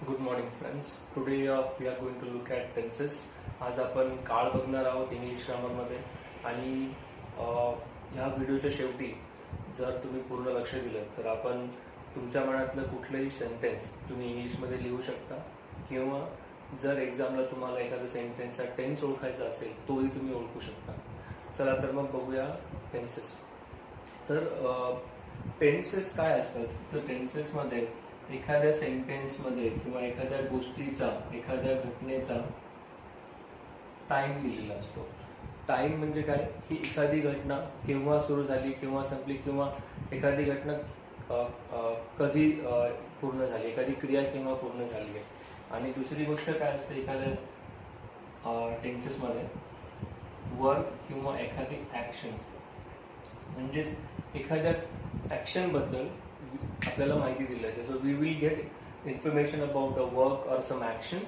Good morning friends. Today we are going to look at tenses. आज आपण काळ बघणार आहोत इंग्लिश ग्रामरमध्ये. आणि ह्या व्हिडिओच्या शेवटी जर तुम्ही पूर्ण लक्ष दिलं तर आपण तुमच्या मनातलं कुठलंही सेंटेन्स तुम्ही इंग्लिशमध्ये लिहू शकता, किंवा जर एक्झामला तुम्हाला एखादा सेंटेन्सचा टेन्स ओळखायचा असेल तोही तुम्ही ओळखू शकता. चला तर मग बघूया टेन्सेस. तर टेन्सेस काय असतात? तर टेन्सेसमध्ये एखाद्या सेंटेन्समध्ये किंवा एखाद्या गोष्टीचा, एखाद्या घटनेचा टाइम दिलेला असतो. टाइम म्हणजे काय? ही एखादी घटना केव्हा सुरू झाली, केव्हा संपली, किंवा एखादी घटना कधी पूर्ण झाली, एखादी क्रिया केव्हा पूर्ण झाली आहे. आणि दुसरी गोष्ट काय असते एखाद्या टेन्सेसमध्ये? वर्क किंवा एखादी ॲक्शन. म्हणजेच एखाद्या ॲक्शनबद्दल आपल्याला माहिती दिली असेल. So we will get information about a work or some action,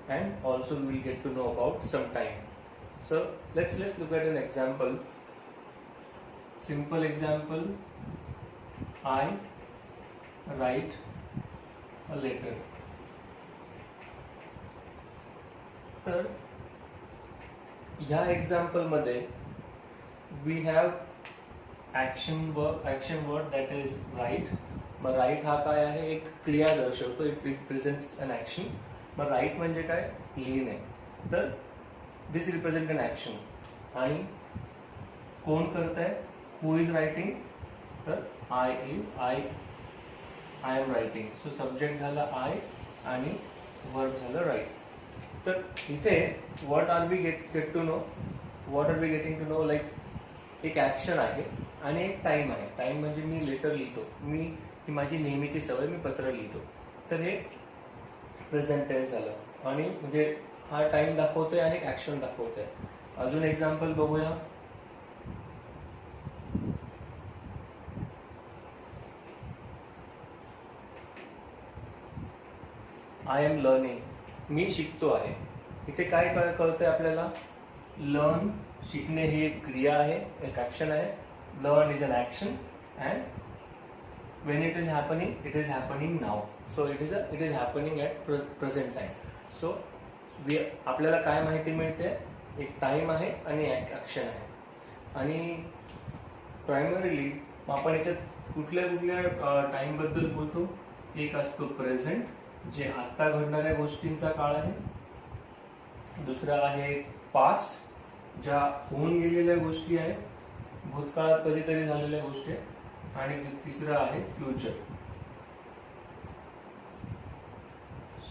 and also we will get to know about some time. So let's look at an example. Simple example, I write a letter. तर ह्या एक्झाम्पलमध्ये we have action word that is write. मग write हा काय आहे? एक क्रिया दर्शवतो. It represents an action. मग राईट म्हणजे काय? लिहिणे. तर दिस रिप्रेझेंट अन ॲक्शन. आणि कोण करत आहे? Who is writing? तर I am writing. So subject झाला आय आणि वर्ब झालं राईट. तर इथे what are we get to know? What are we getting to know? Like एक ॲक्शन आहे आणि एक टाइम आहे. टाइम म्हणजे मी लेटर लिहितो, ही माझी नेहमीची सवय, मी पत्र लिहितो. तर हे प्रेझेंट टेन्स झालं. आणि म्हणजे हा टाइम दाखवतोय आणि एक ॲक्शन दाखवतोय. अजून एक्झाम्पल बघूया. I am learning. मी शिकतो आहे. इथे काय कळतंय आपल्याला? लर्न, शिकणे ही एक क्रिया आहे, एक ॲक्शन आहे. Learn is an action, and when it is happening now. So it is happening at present time. So आपल्याला काय माहिती मिळते? एक टाइम आहे आणि एक ॲक्शन आहे. आणि प्रायमरीली आपण याच्यात कुठल्या टाइमबद्दल बोलतो? एक असतो प्रेझेंट, जे आत्ता घडणाऱ्या गोष्टींचा काळ आहे. दुसरा आहे पास्ट, ज्या होऊन गेलेल्या गोष्टी आहेत, भूतकाळात कधीतरी झालेल्या गोष्टी. आणि तिसरं आहे future.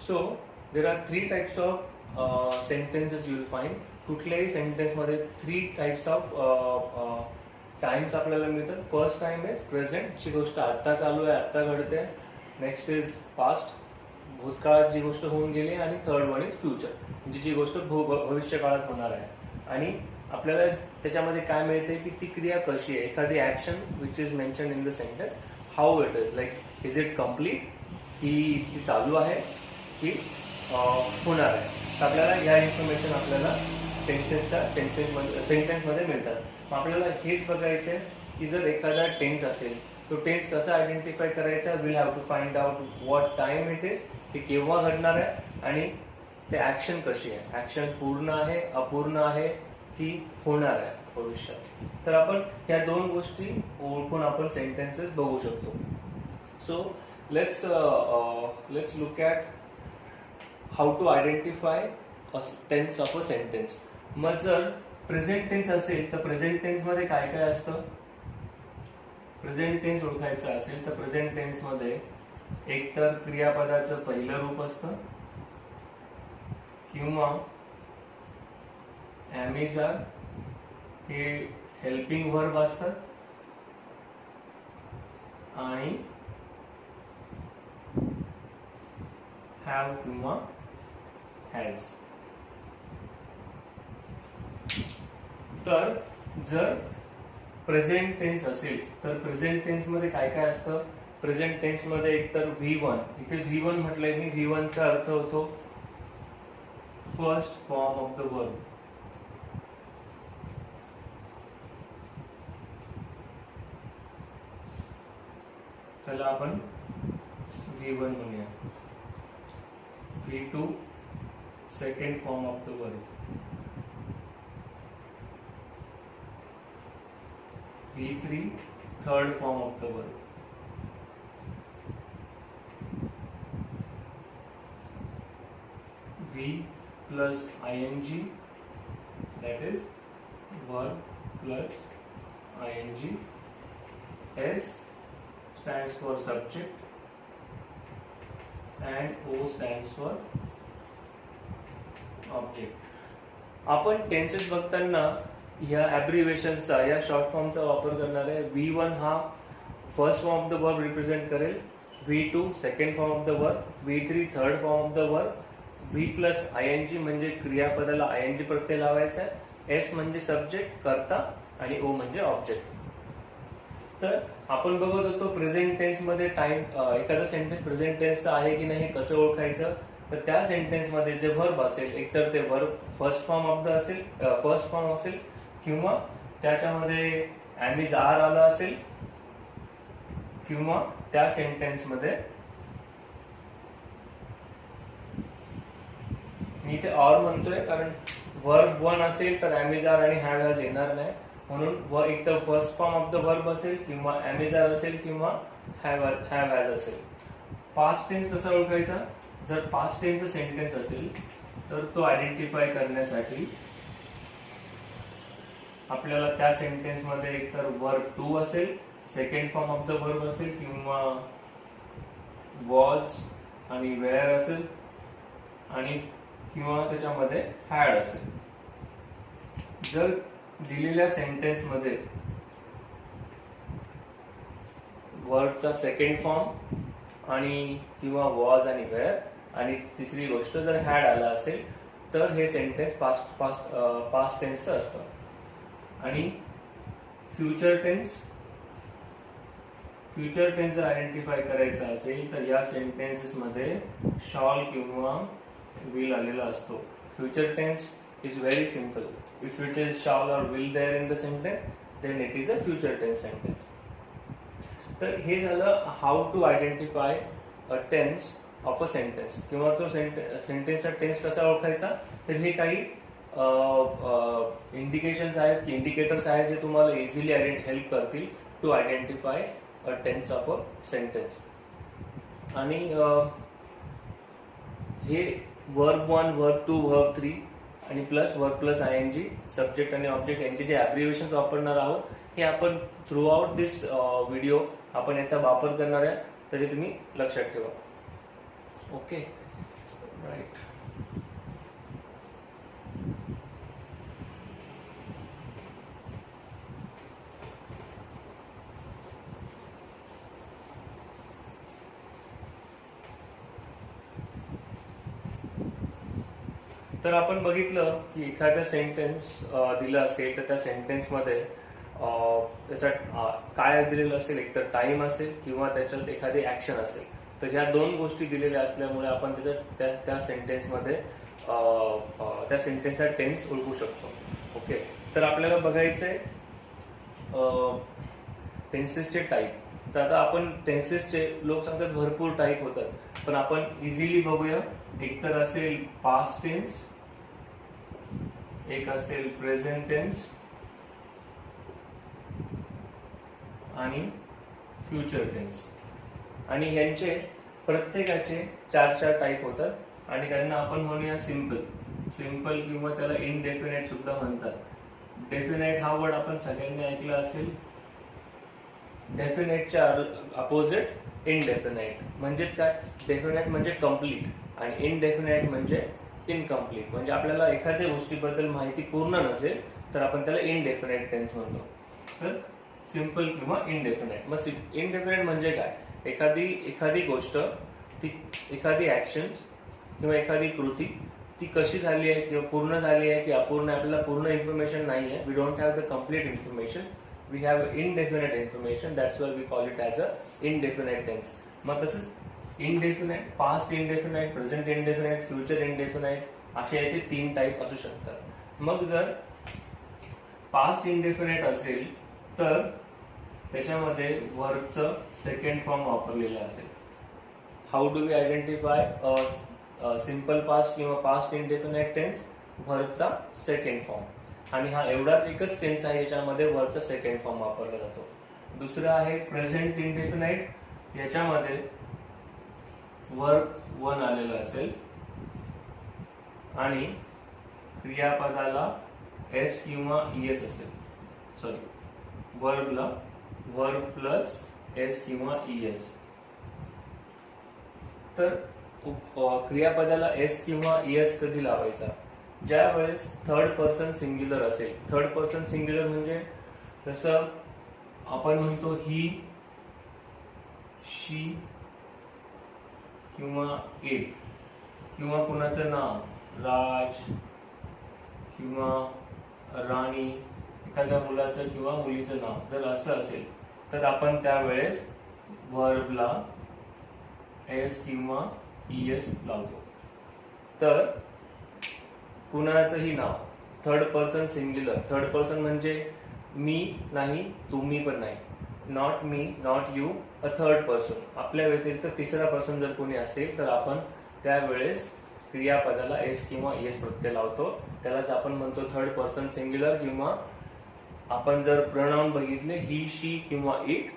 So there are 3 types of sentences you will find. कुठल्याही सेंटेन्समध्ये 3 टाइप्स ऑफ टाइम्स आपल्याला मिळतात. फर्स्ट टाइम इज प्रेझेंट, जी गोष्ट आत्ता चालू आहे, आत्ता घडते. नेक्स्ट इज पास्ट, भूतकाळात जी गोष्ट होऊन गेली. आणि थर्ड वन इज फ्युचर, म्हणजे जी गोष्ट भविष्य काळात होणार आहे. आणि आपल्याला त्याच्यामध्ये काय मिळते की ती क्रिया कशी आहे. एखादी action which is mention in the sentence, how it is, like is it complete, की ती चालू आहे, की होणार आहे. तर आपल्याला ह्या इन्फॉर्मेशन आपल्याला टेन्सेसच्या सेंटेन्समध्ये मिळतात. मग आपल्याला हेच बघायचं आहे की जर एखादा टेन्स असेल, तो टेन्स कसा आयडेंटिफाय करायचा? Will have to find out what time it is, ते केव्हा घडणार आहे, आणि ते ॲक्शन कशी आहे. ॲक्शन पूर्ण आहे, अपूर्ण आहे, की होणार आहे भविष्यात. तर आपण ह्या 2 गोष्टी ओळखून आपण सेंटेन्सेस बघू शकतो. So let's look at how to identify a tense of a sentence. मग जर प्रेझेंट टेन्स असेल तर प्रेझेंट टेन्समध्ये काय काय असतं? प्रेझेंट टेन्स ओळखायचं असेल तर प्रेझेंट टेन्समध्ये एकतर क्रियापदाचं पहिलं रूप असतं, किंवा एम आर हे हेल्पिंग वर्ब असतात, आणि हॅव किंवा हॅज. तर जर प्रेझेंट टेन्स असेल तर प्रेझेंट टेन्स मध्ये काय काय असतं? प्रेझेंट टेन्स मध्ये एकतर V1, इथे V1 म्हटलंय मी. V1 चा अर्थ होतो first form of the verb. त्याला आपण V1 म्हणूया. V2 second form of the verb, V3 third form of the verb, V plus ing, that is verb plus ing. S stands for subject and O stands for object. आपण tenses बघताना ह्या ॲब्रिव्हिएशनचा, या short फॉर्मचा वापर करणार आहे. V1 हा first form of the verb represent करेल, V2 second form of the verb, V3 third form of the verb, V plus ing म्हणजे क्रियापदाला ing प्रत्यय लावायचा आहे, S म्हणजे सब्जेक्ट कर्ता आणि O म्हणजे ऑब्जेक्ट. तर आपण बघत होतो प्रेझेंट टेन्स मध्ये टाइम, एखादा सेंटेन्स प्रेझेंट टेन्सचा आहे की नाही कसं ओळखायचं. तर त्या सेंटेन्स मध्ये जे वर्ब असेल, एकतर ते वर्ब फर्स्ट फॉर्म असेल किंवा त्याच्यामध्ये ॲमिज आर आला असेल, किंवा त्या सेंटेन्स मध्ये मी इथे ऑर म्हणतोय कारण वर्ब वन असेल तर ॲमिज आर आणि हॅव हॅज येणार नाही, म्हणून एक तर first form of the verb असेल किंवा ॲमिज आर असेल किंवा हॅव हॅज असेल. पास्ट टेन्स कसा ओळखायचा? जर पास्ट टेन्सचा सेंटेन्स असेल तर तो आयडेंटिफाय करण्यासाठी आपल्याला त्या सेंटेन्स मध्ये एकतर वर्ब टू असेल, second form of the verb असेल, किंवा वॉज आणि वेअर असेल आणि किंवा त्याच्यामध्ये हॅड असेल. जर दिलेल्या सेंटेन्स मध्ये वर्बचा सेकंड फॉर्म आणि किंवा वॉज आणि वेअर आणि तिसरी गोष्ट जर हॅड आला असेल तर हे सेंटेन्स पास्ट टेन्सचं असतं. आणि फ्युचर टेन्स जर आयडेंटिफाय करायचा असेल तर या सेंटेन्सेस मध्ये शॉल किंवा विल आलेला असतो. Future tense is very simple. If it is shall or will there in the sentence, then it is a future tense sentence. तर हे झालं how to identify a tense of a sentence, किंवा तो सेंटेन्सचा tense कसा ओळखायचा. तर हे काही इंडिकेशन्स आहेत, इंडिकेटर्स आहेत जे तुम्हाला इझिली हेल्प करतील to identify a tense of a sentence. आणि हे verb one, verb two, verb three आणि plus verb plus ing, subject आणि ऑब्जेक्ट यांचे जे ॲब्रिव्हिएशन्स वापरणार आहोत हे आपण थ्रू आउट दिस व्हिडिओ आपण याचा वापर करणार आहे, तरी तुम्ही लक्षात ठेवा. Okay, right. तर आपण बघितलं की एखादा सेंटेन्स दिला असेल तर त्या सेंटेन्समध्ये त्याच्यात काय दिलेलं असेल, एकतर टाइम असेल किंवा त्याच्यात एखादी ऍक्शन असेल. तर ह्या दोन गोष्टी दिलेल्या असल्यामुळे आपण त्या सेंटेन्समध्ये त्या सेंटेन्सचा टेन्स ओळखू शकतो. ओके, तर आपल्याला बघायचंय टेन्सेसचे टाईप. तर आता आपण टेन्सेसचे, लोक सांगतात भरपूर टाईप होतात, पण आपण इझिली बघूया. एकतर असेल पास्ट टेन्स, एक असेल प्रेझेंट टेन्स आणि फ्युचर टेन्स. आणि यांचे प्रत्येकाचे 4 टाईप होतात आणि त्यांना आपण म्हणूया सिंपल किंवा त्याला इनडेफिनेट सुद्धा म्हणतात. डेफिनेट हा वर्ड आपण सगळ्यांनी ऐकला असेल. डेफिनेटच्या अपोजिट इनडेफिनेट. म्हणजेच काय, डेफिनेट म्हणजे कम्प्लीट आणि इनडेफिनेट म्हणजे इनकम्प्लीट. म्हणजे आपल्याला एखाद्या गोष्टीबद्दल माहिती पूर्ण नसेल तर आपण त्याला इनडेफिनेट टेन्स म्हणतो. तर सिंपल किंवा इनडेफिनेट. मग इनडेफिनेट म्हणजे काय, एखादी गोष्ट, ती एखादी ऍक्शन किंवा एखादी कृती ती कशी झाली आहे किंवा पूर्ण झाली आहे की अपूर्ण, आपल्याला पूर्ण इन्फॉर्मेशन नाही आहे. We don't have the complete information, we have indefinite information. That's why we call it as a indefinite tense. मग तसंच indefinite, past indefinite, present indefinite, future indefinite असे याचे 3 टाईप असू शकतात. मग जर पास्ट इनडेफिनेट असेल तर त्याच्यामध्ये वर्बचं सेकंड फॉर्म वापरलेलं असेल. How do we identify simple past किंवा पास्ट इंडेफिनाइट टेन्स व्हर्बचा सेकंड फॉर्म आणि हा एवढाच एकच टेन्स आहे याच्यामध्ये व्हर्बचा सेकंड फॉर्म वापरला जातो. दुसरं आहे प्रेझेंट इंडेफिनाइट. याच्यामध्ये वर्ब वन आलेलं असेल आणि क्रियापदाला एस किंवा ईएस असेल. सॉरी, वर्बला वर्ब प्लस एस किंवा ईएस. तर क्रियापदाला एस किंवा ईएस कधी लावायचा? ज्या वेळेस थर्ड पर्सन सिंग्युलर असेल. थर्ड पर्सन सिंग्युलर म्हणजे जसं आपण म्हणतो ही, शी किंवा इट, किंवा कुणाचं नाव राज किंवा राणी, एखाद्या मुलाचं किंवा मुलीचं नाव जर असं असेल तर आपण त्यावेळेस वर्बला एस किंवा ईएस लावतो. तर कुणाचंही नाव third person singular. Third person म्हणजे मी नाही, तुम्ही पण नाही. Not me, not you, a third person. आपल्या व्यतिरिक्त तिसरा पर्सन जर कोणी असेल तर आपण त्यावेळेस क्रियापदाला एस किंवा ईएस प्रत्यय लावतो. त्यालाच आपण म्हणतो थर्ड पर्सन सिंग्युलर. किंवा आपण जर प्रोनाउन बघितले ही, शी किंवा इट,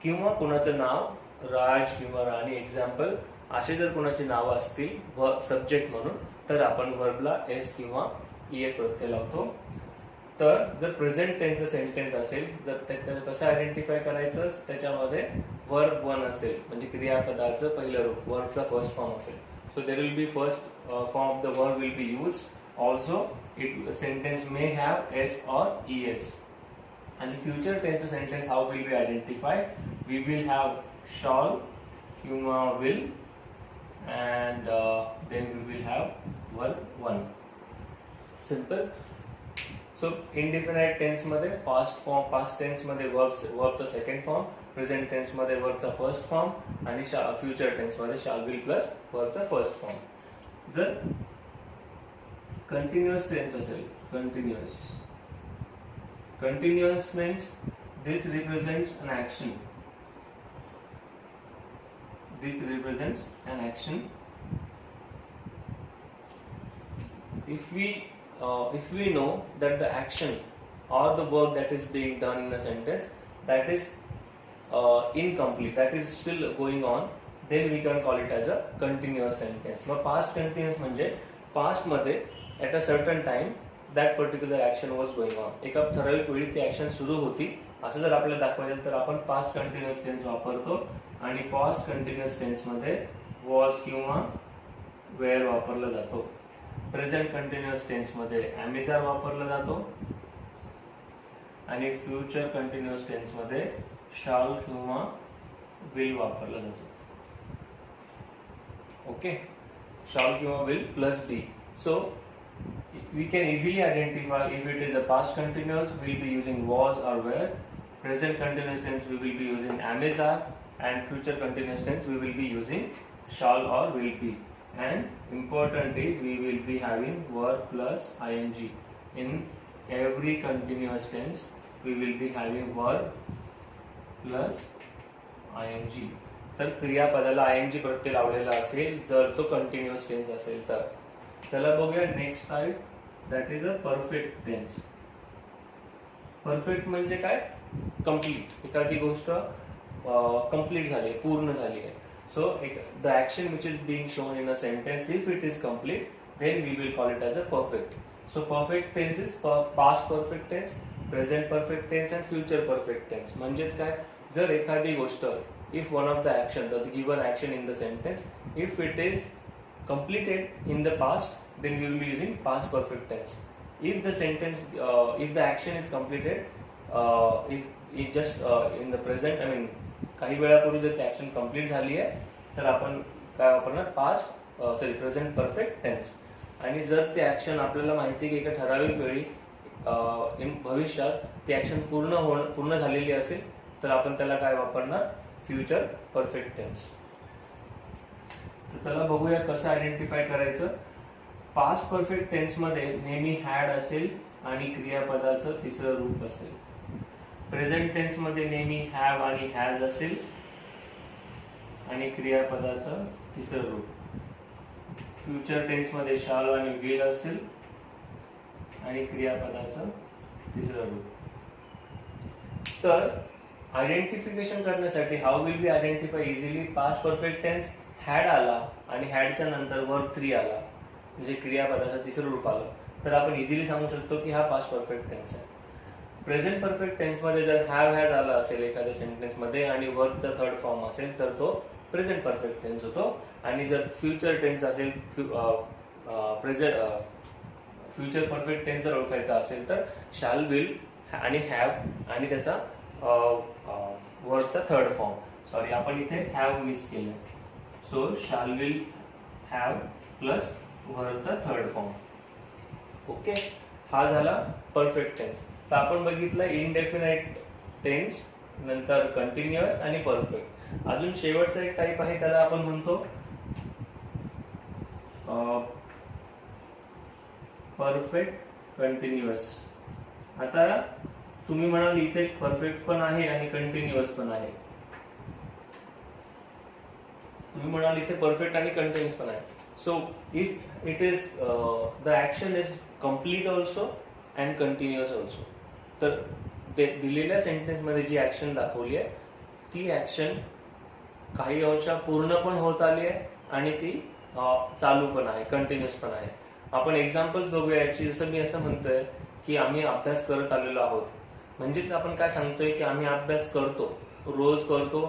किंवा कुणाचं नाव राज किंवा राणी एक्झाम्पल, असे जर कुणाची नावं असतील सब्जेक्ट म्हणून तर आपण वर्बला एस किंवा ईएस प्रत्यय लावतो. तर जर प्रेझेंट टेन्सचं सेंटेन्स असेल तर त्याचं कसं आयडेंटिफाय करायचं? त्याच्यामध्ये वर्ब वन असेल म्हणजे क्रियापदाचं पहिलं रूप, वर्बचा फर्स्ट फॉर्म असेल. So there will be first form of the verb will be used. Also it sentence may have S or E S. आणि फ्युचर टेन्सचं sentence how will be identify? We will have shall किंवा will and then we will have verb one. Simple. So indefinite tense मध्ये past form, past tense मध्ये verbचा second form, present tense मध्ये verbचा first form आणि future tense मध्ये shall will plus verbचा first form. जर continuous tense असेल, continuous means this represents an action. This represents an action. If we know that the action or the work that is being done in a sentence that is incomplete, that is still going on, then we can call it as a continuous sentence. मग past continuous म्हणजे past मध्ये at a certain time that particular action was going on. एका ठराविक वेळी ती action सुरू होती असं जर आपल्याला दाखवायचं तर आपण पास्ट कंटिन्युअस टेन्स वापरतो. आणि पास्ट कंटिन्युअस टेन्स मध्ये वॉज किंवा वेअर वापरला जातो. प्रेझेंट कंटिन्युअस टेन्स मध्ये एम आर वापरला जातो. आणि फ्युचर कंटिन्युअस टेन्स मध्ये शाल किंवा विल वापरला जातो. ओके, शाल किंवा will plus be. So we can easily identify if it is a past continuous we will be using was or were. Present continuous tense we will be using am is are, and future continuous tense we will be using shall or will be. And important is we will be having verb plus ing. In every continuous tense we will be having verb plus ing. तर क्रियापदाला ing प्रत्यय लावलेला असेल जर तो continuous tense असेल तर. चला बघूया next type, that is a perfect tense. Perfect म्हणजे काय? कंप्लीट. एखादी गोष्ट कंप्लीट झाली, पूर्ण झाली आहे. So the action which is being shown in a sentence if it is complete then we will call it as a perfect. So perfect tense is past perfect tense, present perfect tense and future perfect tense. म्हणजेच काय? जर एखादी गोष्ट if one of the action, the given action in the sentence, if it is completed in the past, then we will be using past perfect tense. If the sentence, if the action is completed, it just in the present, I mean काही वेळापूर्वी जर ती action complete झाली आहे तर आपण काय वापरणार? Present perfect tense. आणि जर ती ऍक्शन आपल्याला माहिती आहे की एका ठराविक वेळी भविष्यात ती ऍक्शन पूर्ण झालेली असेल तर आपण त्याला काय वापरणार? Future perfect tense. तर चला बघूया कसं आयडेंटिफाय करायचं. पास्ट परफेक्ट टेन्स मध्ये नेहमी हॅड असेल आणि क्रियापदाचं तिसरं रूप असेल. प्रेझेंट टेन्स मध्ये नेहमी हॅव आणि हॅज असेल आणि क्रियापदाचं तिसरं रूप. फ्युचर टेन्स मध्ये शाल आणि विल असेल आणि क्रियापदाचं तिसरं रूप. तर आयडेंटिफिकेशन करण्यासाठी how will be identify easily. Past perfect tense had आला आणि हॅडच्या नंतर वर्ब 3 आला म्हणजे क्रियापदाचं तिसरं रूप आलं तर आपण इझिली सांगू शकतो की हा पास्ट परफेक्ट टेन्स आहे. प्रेझेंट परफेक्ट टेन्स मध्ये जर हॅव हॅज आला असेल एखाद्या सेंटेन्स मध्ये आणि वर्बचा थर्ड फॉर्म असेल तर तो प्रेझेंट परफेक्ट टेन्स होतो. आणि जर फ्युचर टेन्स असेल फ्युचर परफेक्ट टेन्स जर ओळखायचा असेल तर शाल विल आणि हॅव आणि त्याचा वर्डचा थर्ड फॉर्म. सॉरी आपण इथे हॅव मिस केलं. So shall will have plus वर्डचा थर्ड फॉर्म. ओके, हा झाला परफेक्ट टेन्स. तर आपण बघितलं इनडेफिनाइट टेन्स, नंतर कंटिन्युअस आणि परफेक्ट. अजून शेवटचा एक टाईप आहे त्याला आपण म्हणतो परफेक्ट कंटिन्युअस. आता तुम्ही म्हणाल इथे परफेक्ट पण आहे आणि कंटिन्युअस पण आहे. तुम्ही म्हणाल इथे परफेक्ट आणि कंटिन्युअस पण आहे. So it is the action is complete also and continuous also. तर ते दिलेल्या सेंटेन्स मध्ये जी ऍक्शन दाखवली आहे ती ऍक्शन काही अंशा पूर्ण पण होत आली आहे आणि ती चालू पण आहे, कंटिन्युअस पण आहे. आपण एक्झाम्पल्स बघूया याची. जसं मी असं म्हणतोय की आम्ही अभ्यास करत आलेलो आहोत, म्हणजेच आपण काय सांगतोय की आम्ही अभ्यास करतो, रोज करतो,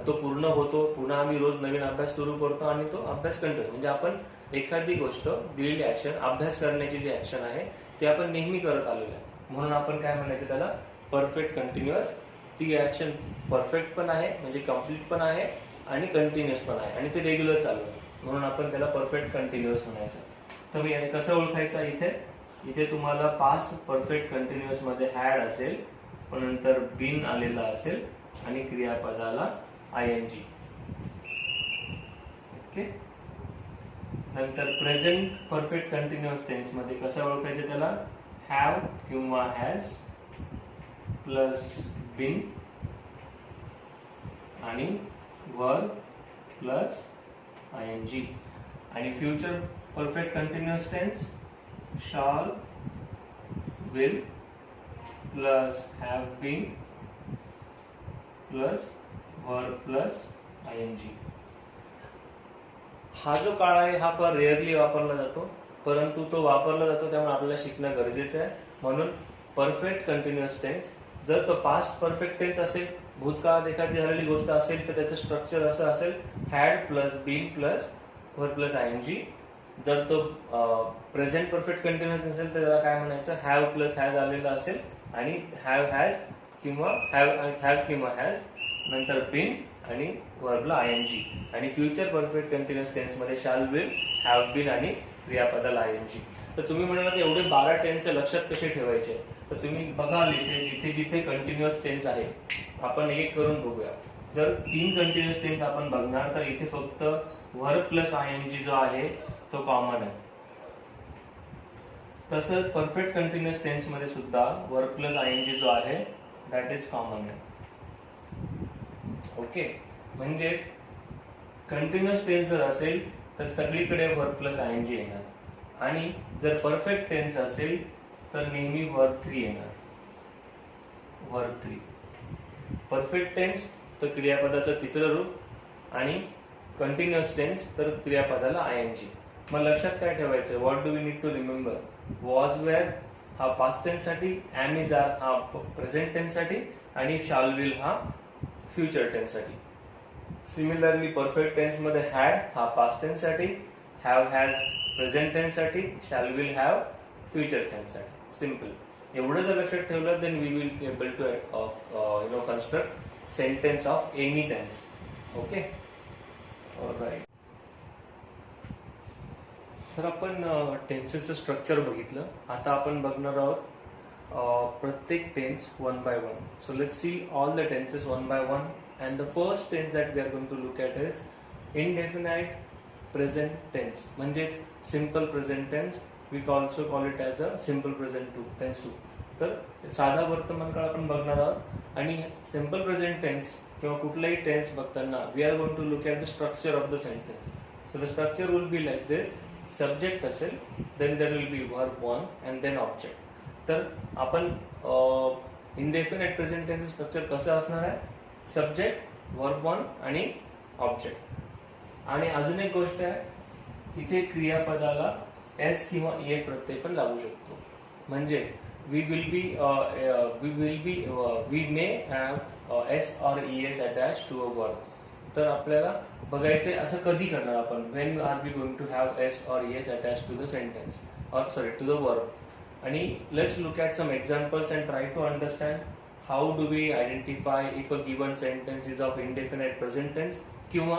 तो पूर्ण होतो, पुन्हा आम्ही रोज नवीन अभ्यास सुरू करतो आणि तो अभ्यास कंटिन्यू. म्हणजे आपण एखादी गोष्ट दिलेली ऍक्शन, अभ्यास करण्याची जी ऍक्शन आहे ती आपण नेहमी करत आलेलो आहे. म्हणून आपण काय म्हणायचं त्याला परफेक्ट कंटिन्युअस. ती ऍक्शन परफेक्ट पण आहे म्हणजे कम्प्लीट पण आहे आणि कंटिन्युअस पण आहे आणि ते रेग्युलर चालू आहे म्हणून आपण त्याला परफेक्ट कंटिन्युअस म्हणायचं. तर मी कसं ओळखायचं इथे तुम्हाला पास्ट परफेक्ट कंटिन्युअस मध्ये हॅड असेल पण नंतर बीन आलेला असेल आणि क्रियापदाला ING. ओके, नंतर प्रेझेंट परफेक्ट कंटिन्युअस टेन्स मध्ये कसं ओळखायचं त्याला हॅव किंवा हॅज प्लस बीन आणि वर्ब प्लस ING. आणि future perfect continuous tense shall, will plus have been plus verb plus ING. हा जो काळ आहे हा फार रेअरली वापरला जातो परंतु तो वापरला जातो त्यामुळे आपल्याला शिकणं गरजेचं आहे. म्हणून परफेक्ट कंटिन्युअस टेन्स जर तो पास्ट परफेक्ट टेन्स असेल, भूतकाळात एखादी झालेली गोष्ट असेल तर त्याचं स्ट्रक्चर असं असेल had plus been plus verb plus ING. जर तो प्रेझेंट परफेक्ट कंटिन्युअस असेल तर त्याला काय म्हणायचं हॅव प्लस हॅज आलेला असेल आणि हॅव हॅज किंवा हॅव किंवा हॅज नंतर बीन आणि वर्बला ING. आणि फ्युचर परफेक्ट कंटिन्युअस टेन्स मध्ये शाल, विल, हॅव बीन आणि क्रियापदाला ING. तर तुम्ही म्हणाल एवढे 12 टेन्स लक्षात कसे ठेवायचे. तर तुम्ही बघाल इथे जिथे जिथे कंटिन्युअस टेन्स आहे आपण एक करून बघूया. जर 3 कंटिन्युअस टेन्स आपण बघणार तर इथे फक्त वर्ब प्लस ING जो आहे तो कॉमन आहे. तसंच परफेक्ट कंटिन्युअस टेन्स मध्ये सुद्धा वर्ब प्लस ING जो आहे दॅट इज कॉमन आहे. ओके, म्हणजेच कंटिन्युअस टेन्स जर असेल तर सगळीकडे वर्ब प्लस ING येणार आणि जर परफेक्ट टेन्स असेल तर नेहमी वर्ब 3 येणार. वर्ब 3 परफेक्ट टेन्स तर क्रियापदाचं तिसरं रूप आणि कंटिन्युअस टेन्स तर क्रियापदाला ING. मग लक्षात काय ठेवायचं, what do we need to remember. Was were हा पास्ट टेन्स साठी, एम इज आर हा प्रेझेंट टेन्स साठी आणि शाल विल हा फ्युचर टेन्स साठी. सिमिलरली परफेक्ट टेन्स मध्ये हॅड हा पास्ट टेन्स साठी, हॅव हॅज प्रेझेंट टेन्स साठी, shall will have future tense साठी. सिम्पल. एवढं जर लक्षात ठेवलं then we will able to construct sentence of any tense. Okay, alright. तर आपण टेन्सेसचं स्ट्रक्चर बघितलं. आता आपण बघणार आहोत प्रत्येक tense one by one. So let's see all the tenses one by one. And the first tense that we are going to look at is indefinite present tense म्हणजेच simple present tense. We also call it as a simple present tense too. तर साधा वर्तमान काळ आपण बघणार आहोत आणि simple present tense किंवा कुठलाही टेन्स बघताना we are going to look at the structure of the sentence. So the structure will be like this. Subject असेल then there will be verb one and then object. तर आपण indefinite present tense structure कसं असणार आहे, subject verb one आणि object. आणि अजून एक गोष्ट आहे, इथे क्रियापदाला एस किंवा ईएस प्रत्यय पण लागू शकतो. म्हणजेच we may have S or E S attach to a verb. तर आपल्याला बघायचंय असं कधी करणार आपण, when are we going to have S or E S attach to the sentence or sorry to the verb. आणि let's look at some examples and try to understand how do we identify if a given sentence is of indefinite present tense, किंवा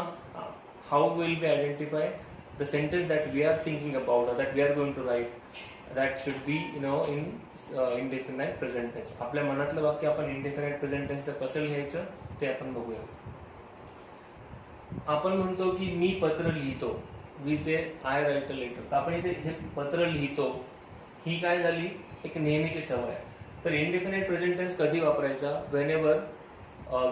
how will we identify the sentence that we are thinking about or that we are going to write that should be in indefinite present tense. आपल्या मनातलं वाक्य आपण indefinite present tense कसं लिहायचं ते आपण बघूया. आपण म्हणतो की मी पत्र लिहितो, we say I write a letter. तर आपण इथे हे पत्र लिहितो ही काय झाली, एक नेहमीची सवय. तर indefinite present tense कधी वापरायचा, whenever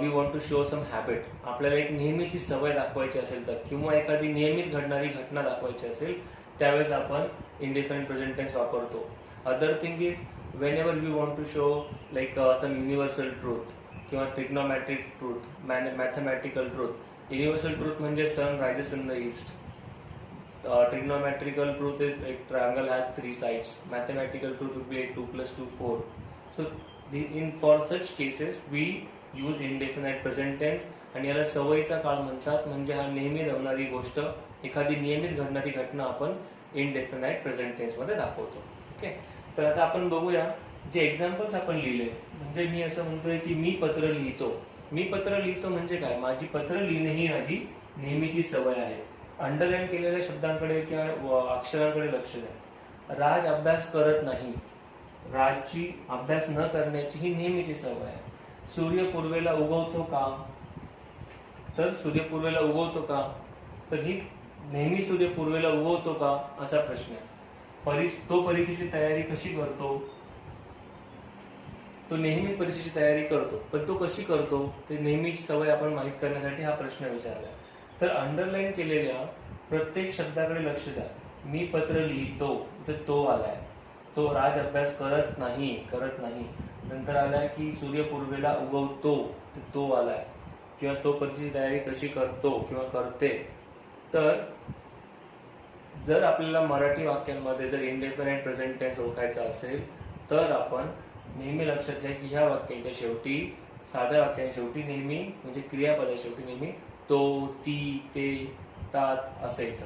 we want to show some habit. आपल्याला एक नेहमीची सवय दाखवायची असेल तर, किंवा एखादी नियमित घडणारी घटना दाखवायची असेल त्यावेळेस आपण इंडेफिनाइट प्रेझेंट टेन्स वापरतो. Other thing is whenever we want to show like some universal truth किंवा trigonometric truth, mathematical truth. Universal truth म्हणजे sun rises in the east. Trigonometrical truth is a triangle has 3 sides. Mathematical truth would be 2 + 2 4. So for such cases we use indefinite present tense. आणि याला सवयीचा काळ म्हणतात. म्हणजे हा नेहमी घडणारी गोष्ट, एखादी नियमित घडणारी घटना आपण इंडेफिनाइट प्रेझेंट टेन्स मध्ये दाखवतो. ओके, तर आता आपण बघूया जे एक्झाम्पल्स आपण लिहिले. म्हणजे मी असं म्हणतोय की मी पत्र लिहितो. मी पत्र लिहितो म्हणजे काय, माझी पत्र लिहिणे ही माझी नेहमीची सवय आहे. अंडरलाईन केलेल्या शब्दांकडे किंवा अक्षरांकडे लक्ष द्या. राज अभ्यास करत नाही, राजची अभ्यास न करण्याची ही नेहमीची सवय आहे. सूर्य पूर्वेला उगवतो का, तर सूर्य पूर्वेला उगवतो का, तर ही नेहमी सूर्य पूर्वेला उगवतो का असा प्रश्न आहे. तो परीक्षेची तयारी कशी करतो, तो नेहमी परीक्षेची तयारी करतो, पण तो कशी करतो ते नेहमीची सवय आपण माहीत करण्यासाठी हा प्रश्न विचारला. तर अंडरलाईन केलेल्या प्रत्येक शब्दाकडे लक्ष द्या. मी पत्र लिहितो तर तो आलाय, तो राज अभ्यास करत नाही, नंतर आलाय की सूर्य पूर्वेला उगवतो तर तो आलाय, किंवा तो परीक्षेची तयारी कशी करतो किंवा करते. तर जर आपल्याला मराठी वाक्यांमध्ये जर इंडेफिनाइट प्रेझेंट टेन्स ओळखायचा असेल तर आपण नेहमी लक्षात घ्या की ह्या वाक्यांच्या शेवटी, साध्या वाक्यांच्या शेवटी नेहमी, म्हणजे क्रियापदा शेवटी नेहमी तो, ती, ते, तात असं येतं.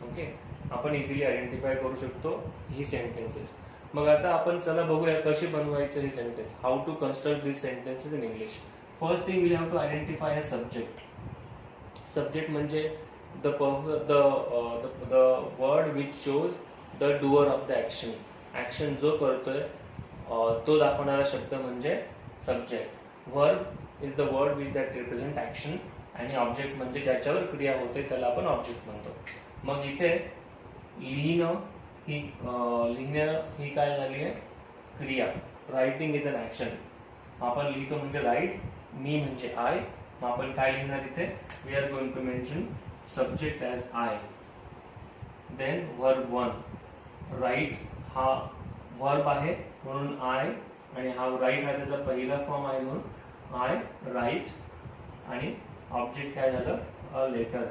ओके, आपण इझिली आयडेंटिफाय करू शकतो ही सेंटेन्सेस. मग आता आपण चला बघूया कशी बनवायचं हे sentence, how to construct this sentences in English. First thing we have to identify a subject. Subject म्हणजे the word which shows the doer of the action. Action जो करतोय तो दाखवणारा शब्द म्हणजे subject. Verb is the word which that represent action, आणि object म्हणजे ज्याच्यावर क्रिया होते त्याला आपण ऑब्जेक्ट म्हणतो. मग इथे लिहिणं ही काय झाली आहे, क्रिया. Writing is an action. आपण लिहितो म्हणजे राईट, मी म्हणजे आय. मग आपण काय लिहिणार इथे, we are going to mention subject as I. Then verb 1, write हा verb आहे म्हणून I, आणि हा write हा त्याचा पहिला फॉर्म आहे म्हणून I write, आणि ऑब्जेक्ट काय झालं, अ लेटर,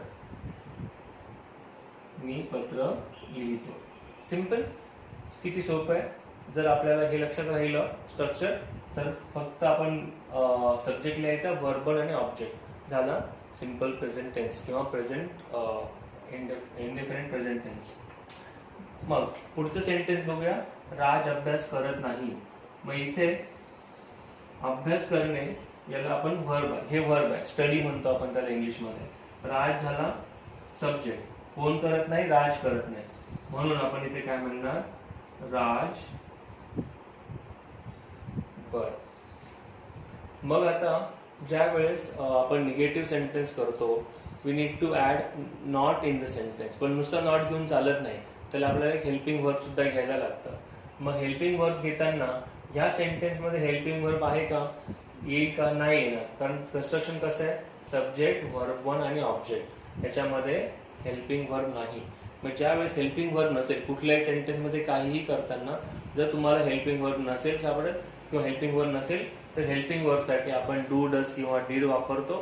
मी पत्र लिहितो. सिंपल, किती सोपं आहे. जर आपल्याला हे लक्षात राहिलं स्ट्रक्चर तर फक्त आपण सब्जेक्ट लिहायचा, वर्बल आणि ऑब्जेक्ट झाला सिंपल प्रेझेंट टेन्स किंवा प्रेझेंट इंडेफिनिट प्रेझेंट टेन्स. मग पुढचं सेंटेन्स बघूया, राज अभ्यास करत नाही. मग इथे अभ्यास करणे याला आपण वर्ब, हे वर्ब आहे, स्टडी म्हणतो आपण त्याला इंग्लिशमध्ये. राज झाला सब्जेक्ट, कोण करत नाही, राज करत नाही, म्हणून आपण इथे काय म्हणणार, राज बर. मग आता ज्या वेळेस आपण निगेटिव्ह सेंटेन्स करतो, we need to add not in the sentence. पण नुसतं नॉट घेऊन चालत नाही, त्याला आपल्याला एक हेल्पिंग वर्ब सुद्धा घ्यायला लागतं. मग हेल्पिंग वर्ब घेताना ह्या सेंटेन्स मध्ये हेल्पिंग वर्ब आहे का, येईल का, नाही येणार. कारण कन्स्ट्रक्शन कसं आहे, सब्जेक्ट, वर्ब वन आणि ऑब्जेक्ट, याच्यामध्ये हेल्पिंग वर्ब नाही. मग ज्या वेळेस हेल्पिंग वर्ब नसेल कुठल्याही सेंटेन्समध्ये काहीही करताना जर तुम्हाला हेल्पिंग वर्ब नसेल सापडत किंवा हेल्पिंग वर्ब नसेल तर हेल्पिंग वर्बसाठी आपण डू डज किंवा डीड वापरतो.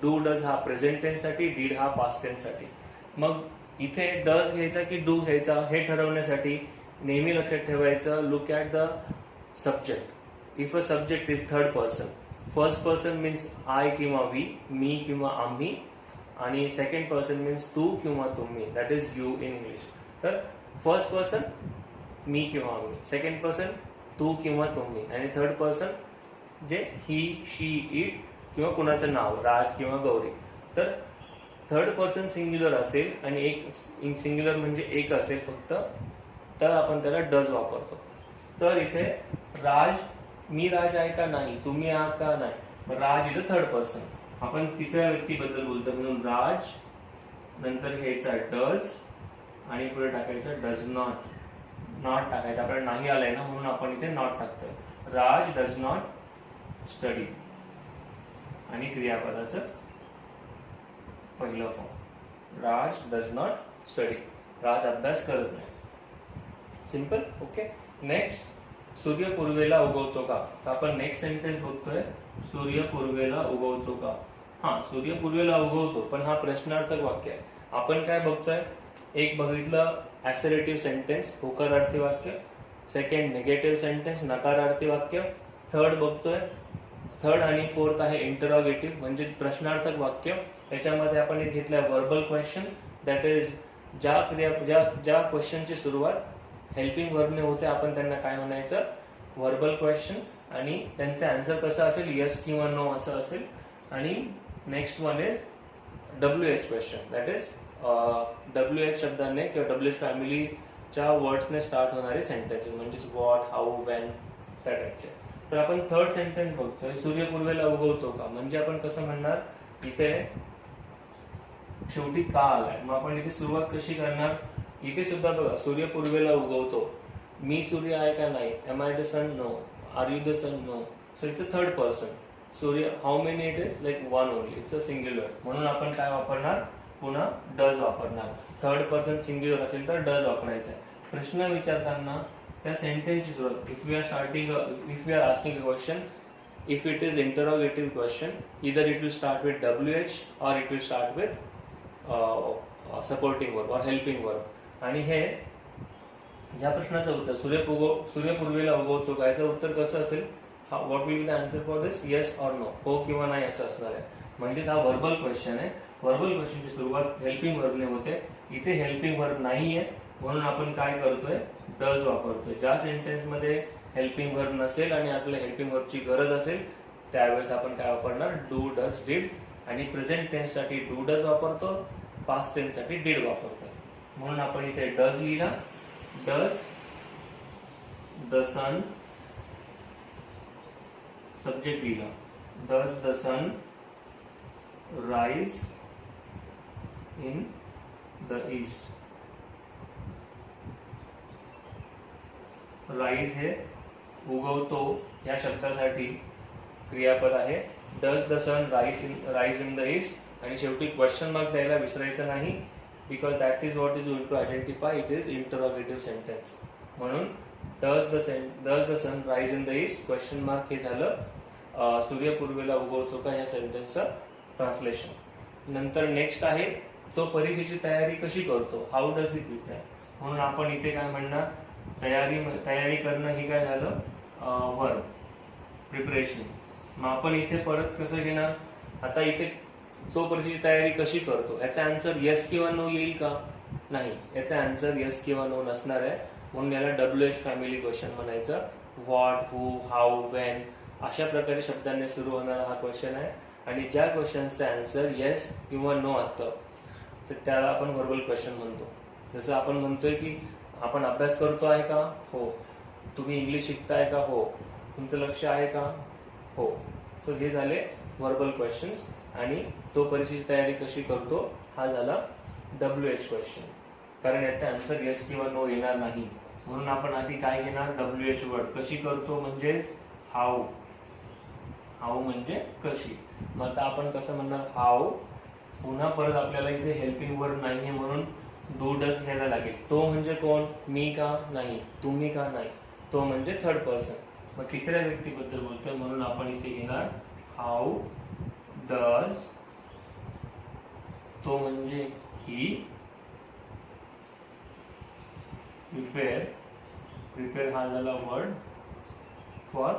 डू डज हा प्रेझेंट टेन्ससाठी, डीड हा पास्ट टेन्ससाठी. मग इथे डज घ्यायचा की डू घ्यायचा हे ठरवण्यासाठी नेहमी लक्षात ठेवायचं, look at the subject. If a subject is third person, first person means I किंवा वी, मी किंवा आम्ही, आणि सेकंड पर्सन मीन्स तू किंवा तुम्ही, that is you in English. तर फर्स्ट पर्सन मी किंवा आम्ही, सेकंड पर्सन तू किंवा तुम्ही, आणि थर्ड पर्सन जे ही, शी, इट किंवा कुणाचं नाव राज किंवा गौरी. तर थर्ड पर्सन सिंग्युलर असेल आणि एक सिंग्युलर म्हणजे एक असेल फक्त, तर आपण त्याला डज वापरतो. तर इथे राज, मी राज आहे का नाही, तुम्ही आहात का नाही, राज इज अ थर्ड पर्सन. आपण तिसऱ्या व्यक्तीबद्दल बोलतो म्हणून राज, नंतर घ्यायचा डज आणि पुढे टाकायचं डज नॉट. नॉट टाकायचं, आपल्याला नाही आलंय ना म्हणून आपण इथे नॉट टाकतोय. राज डज नॉट स्टडी आणि क्रियापदाचं पहिलं form Raj does not study, Raj अभ्यास करत नाही. सिंपल. ओके. नेक्स्ट, सूर्य पूर्वेला उगवतो का. तर आपण नेक्स्ट सेंटेन्स बघतोय, सूर्य पूर्वेला उगवतो का. हा, सूर्य पूर्वेला उगवतो, पण हा प्रश्नार्थक वाक्य आहे. आपण काय बघतोय, एक बघितलं ॲसरेटिव्ह सेंटेन्स होकारार्थी वाक्य, सेकंड निगेटिव्ह सेंटेन्स नकारार्थी वाक्य, थर्ड बघतोय, थर्ड आणि फोर्थ आहे इंटरॉगेटिव्ह म्हणजे प्रश्नार्थक वाक्य. याच्यामध्ये आपण एक घेतलंय वर्बल क्वेश्चन, दॅट इज ज्या क्वेश्चनची सुरुवात हेल्पिंग वर्बने होते आपण त्यांना काय म्हणायचं, वर्बल क्वेश्चन, आणि त्यांचं आन्सर कसं असेल, येस किंवा नो असं असेल. आणि next one is WH question, that is WH शब्दाने किंवा WH फॅमिलीच्या वर्ड्सने स्टार्ट होणारे सेंटेन्सेस म्हणजेच व्हॉट, हाऊ, व्हेन, त्या टाईपचे. तर आपण थर्ड सेंटेन्स बघतोय, सूर्य पूर्वेला उगवतो का. म्हणजे आपण कसं म्हणणार, इथे शेवटी का आलाय, मग आपण इथे सुरुवात कशी करणार. इथे सुद्धा बघा, सूर्य पूर्वेला उगवतो, मी सूर्य आहे का नाही, am I the sun, no, are you the sun, no. So it's a third person. सूर्य, how many it is, like one only, it's a singular, म्हणून आपण काय वापरणार, पुन्हा डज वापरणार. थर्ड पर्सन सिंग्युलर असेल तर डज वापरायचा आहे. प्रश्न विचारताना त्या सेंटेन्सची सुरुवात, if we are asking a question, if it is interrogative question, either it will start with WH or it will start with supporting verb or helping verb. आणि हे या प्रश्नाचं उत्तर सूर्य पूर्वेला उगवतो का, याचं उत्तर कसं असेल, what will be the answer for this, yes or no, हो किंवा नाही असं असणार आहे. म्हणजेच हा वर्बल क्वेश्चन आहे. वर्बल क्वेश्चनची सुरुवात हेल्पिंग वर्बने होते. इथे हेल्पिंग वर्ब नाहीये म्हणून आपण काय करतोय, डज वापरतोय. ज्या सेंटेन्समध्ये हेल्पिंग वर्ब नसेल आणि आपल्याला हेल्पिंग वर्बची गरज असेल त्यावेळेस आपण काय वापरणार, डू डज डीड. आणि प्रेझेंट टेन्स साठी डू डज वापरतो, पास्ट टेन्स साठी डीड वापरतो. म्हणून आपण इथे डज लिहिला, डज द सन, सब्जेक्ट लिहिला, does the sun rise in the east. Rise हे उगवतो या शब्दासाठी क्रियापद आहे. Does the sun rise in the east. आणि शेवटी क्वेश्चन मार्क द्यायला विसरायचं नाही, because that is what is going to identify it is interrogative sentence. म्हणून does the sun rise in the east, question mark हे झालं सूर्य पूर्वेला उगवतो का या सेंटेन्सचं ट्रान्सलेशन. नंतर नेक्स्ट आहे, तो परीक्षेची तयारी कशी करतो, हाऊ डज इट प्रिपेअर. म्हणून आपण इथे काय म्हणणार, तयारी करणं हे काय झालं, वर्ब, प्रिपरेशन. मग आपण इथे परत कसं घेणार, आता इथे तो परीक्षेची तयारी कशी करतो, याचा आन्सर येस किंवा नो येईल का, नाही, याचा आन्सर येस किंवा नो नसणार आहे. म्हणून याला WH फॅमिली क्वेश्चन म्हणायचं. व्हॉट, हू, हाऊ, व्हेन अशा प्रकारे शब्दांनी सुरू होणारा हा क्वेश्चन आहे. आणि ज्या क्वेश्चनचं आन्सर येस किंवा नो असतं तर त्याला आपण व्हर्बल क्वेश्चन म्हणतो. जसं आपण म्हणतोय की आपण अभ्यास करतो आहे का, हो. तुम्ही इंग्लिश शिकताय का, हो. तुमचं लक्ष आहे का, हो. सो हे झाले व्हर्बल क्वेश्चन्स. आणि तो परीक्षेची तयारी कशी करतो हा झाला WH क्वेश्चन, कारण याचा आन्सर येस किंवा नो येणार नाही. म्हणून आपण आधी काय घेणार, WH वर्ड. कशी करतो म्हणजेच हाऊ, हाऊ म्हणजे कशी. मग आता आपण कसं म्हणणार, हाऊ. पुन्हा परत आपल्याला इथे हेल्पिंग वर्ड नाहीये म्हणून डू डज घ्यायला लागेल. तो म्हणजे कोण? मी का? नाही. तुम्ही का? नाही. तो म्हणजे थर्ड पर्सन. मग तिसऱ्या व्यक्तीबद्दल बोलतोय म्हणून आपण इथे घेणार हाऊ डज. तो म्हणजे ही. प्रिपेअर. प्रिपेअर हा झाला वर्ड फॉर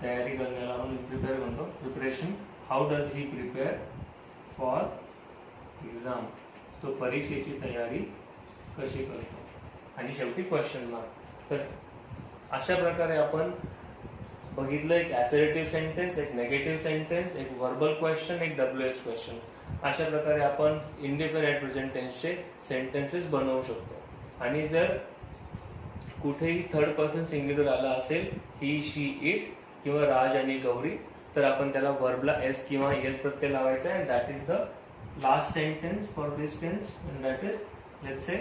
तयारी करण्याला आपण प्रिपेअर म्हणतो. Preparation. How does he prepare for exam. तो परीक्षेची तयारी कशी करतो. आणि शेवटी क्वेश्चन मार्क. तर अशा प्रकारे आपण बघितलं एक असर्टिव्ह सेंटेन्स, एक नेगेटिव्ह सेंटेन्स, एक व्हर्बल क्वेश्चन, एक WH क्वेश्चन. अशा प्रकारे आपण इंडिफिनाइट प्रेझेंट टेन्सचे सेंटेन्सेस बनवू शकतो. आणि जर कुठेही थर्ड पर्सन सिंग्युलर आला असेल, ही, शी, इट किंवा राज आणि गौरी, तर आपण त्याला वर्बला एस किंवा एस प्रत्यय लावायचा आहे. That is the last sentence for this tense. And that is, let's say,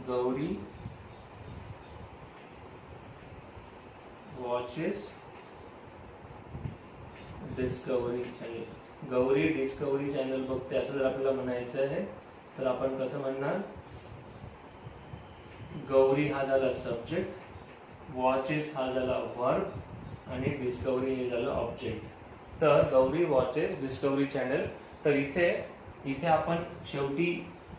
Gauri watches Discovery channel. Gauri Discovery channel बघते असं जर आपल्याला म्हणायचं आहे तर आपण कसं म्हणणार? गौरी हा झाला सब्जेक्ट, वॉचेस हा झाला वर्ब आणि डिस्कवरी हे झालं ऑब्जेक्ट. तर गौरी वॉचेस डिस्कवरी चॅनल. तर इथे आपण शेवटी